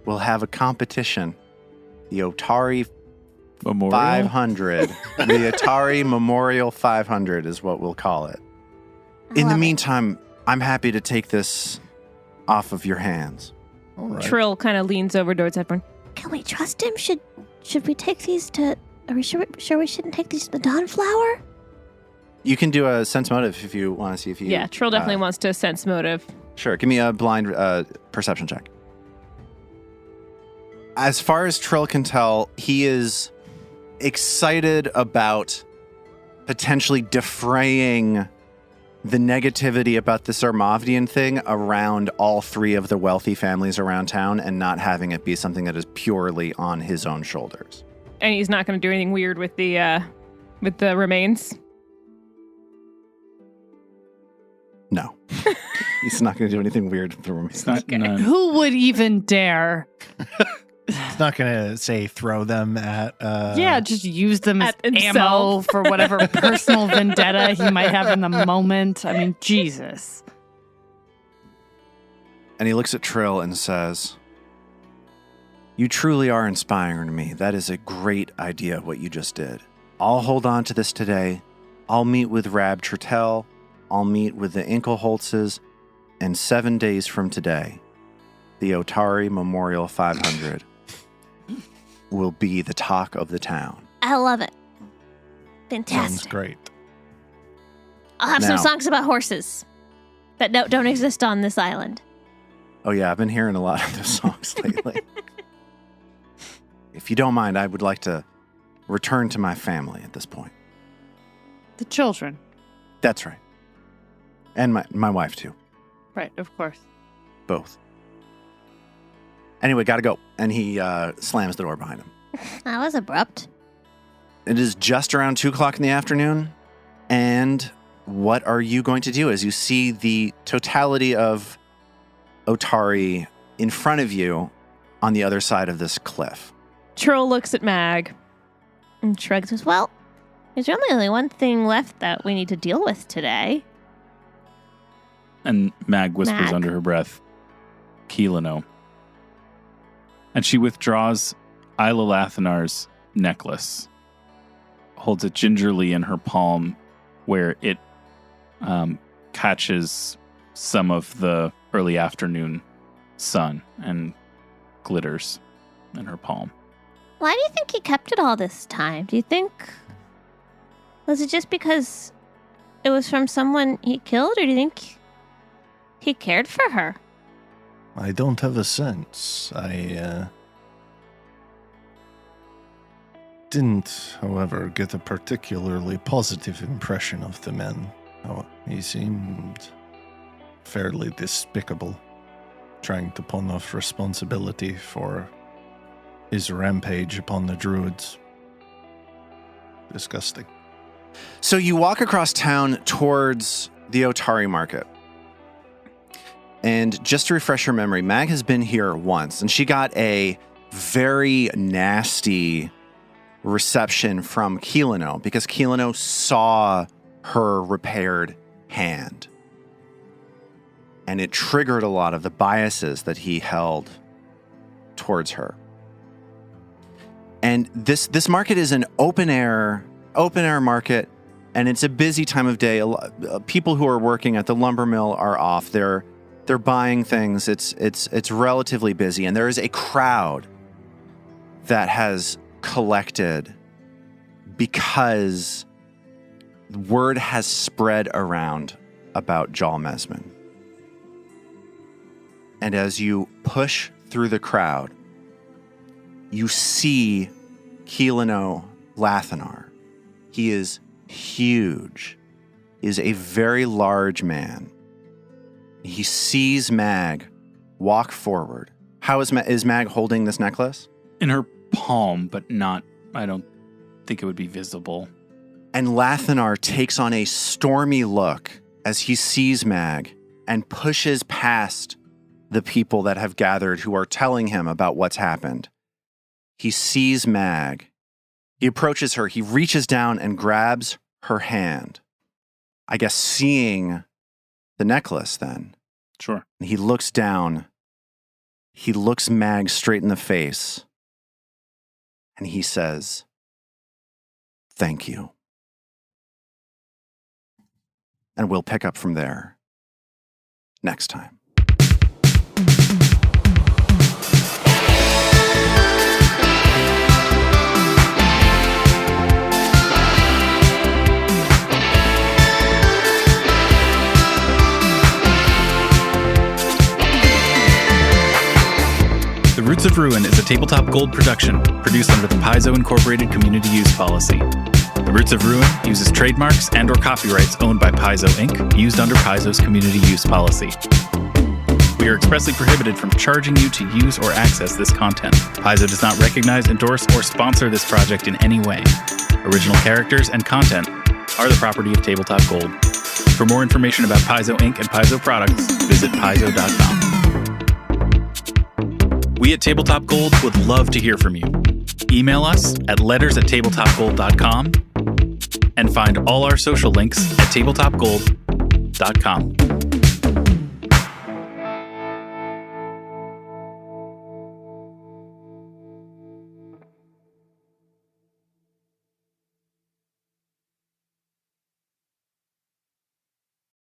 We'll have a competition. The Otari Memorial. 500. The Atari Memorial 500 is what we'll call it. I In the love it. meantime, I'm happy to take this off of your hands. All right. Trill kind of leans over towards Hepburn. Can we trust him? Should we take these to? Are we sure we shouldn't take these to the Dawnflower? You can do a sense motive if you want to see if you... Yeah, Trill definitely wants to sense motive. Sure, give me a blind perception check. As far as Trill can tell, he is excited about potentially defraying the negativity about the Sarmavdian thing around all 3 of the wealthy families around town and not having it be something that is purely on his own shoulders. And he's not going to do anything weird with the remains. No. He's not going to do anything weird with the remains. It's not none. Who would even dare? It's not going to say throw them at. Yeah, just use them as At ammo himself. for whatever personal vendetta he might have in the moment. I mean, Jesus. And he looks at Trill and says, "You truly are inspiring to me. That is a great idea, what you just did. I'll hold on to this today. I'll meet with Rab Trottel. I'll meet with the Inkelholtzes. And 7 days from today, the Otari Memorial 500 will be the talk of the town." I love it. Sounds Fantastic. great. I'll have some Now- songs about horses that don't exist on this island. Oh, yeah, I've been hearing a lot of those songs lately. If you don't mind, I would like to return to my family at this point. The children. That's right. And my wife, too. Right, of course. Both. Anyway, gotta go. And he slams the door behind him. That was abrupt. It is just around 2 o'clock in the afternoon. And what are you going to do as you see the totality of Otari in front of you on the other side of this cliff? Trill looks at Mag. And shrugs as well. There's really only one thing left that we need to deal with today. And Mag whispers Mag. under her breath, Keelano. And she withdraws Isla Lathanar's necklace, holds it gingerly in her palm where it catches some of the early afternoon sun and glitters. in her palm. Why do you think he kept it all this time? Do you think... Was it just because it was from someone he killed, or do you think he cared for her? I don't have a sense. I didn't, however, get a particularly positive impression of the man. Oh, he seemed fairly despicable, trying to pawn off responsibility for his rampage upon the druids. Disgusting. So you walk across town towards the Otari market. And just to refresh your memory, Mag has been here once, and she got a very nasty reception from Keelano because Keelano saw her repaired hand. And it triggered a lot of the biases that he held towards her. And this market is an open air market, and it's a busy time of day. People who are working at the lumber mill are off. They're buying things. It's relatively busy, and there is a crowd that has collected because word has spread around about Jal Mesmin. And as you push through the crowd, you see Keelano Lathanar. He is huge. He is a very large man. He sees Mag walk forward. How is Mag holding this necklace? In her palm, but not, I don't think it would be visible. And Lathanar takes on a stormy look as he sees Mag and pushes past the people that have gathered who are telling him about what's happened. He sees Mag. He approaches her. He reaches down and grabs her hand. I guess seeing the necklace then. Sure. And he looks down. He looks Mag straight in the face. And he says, "Thank you." And we'll pick up from there next time. The Roots of Ruin is a Tabletop Gold production produced under the Paizo Incorporated Community Use Policy. The Roots of Ruin uses trademarks and/or copyrights owned by Paizo Inc., used under Paizo's Community Use Policy. We are expressly prohibited from charging you to use or access this content. Paizo does not recognize, endorse, or sponsor this project in any way. Original characters and content are the property of Tabletop Gold. For more information about Paizo Inc. and Paizo products, visit paizo.com. We at Tabletop Gold would love to hear from you. Email us at letters@tabletopgold.com and find all our social links at tabletopgold.com.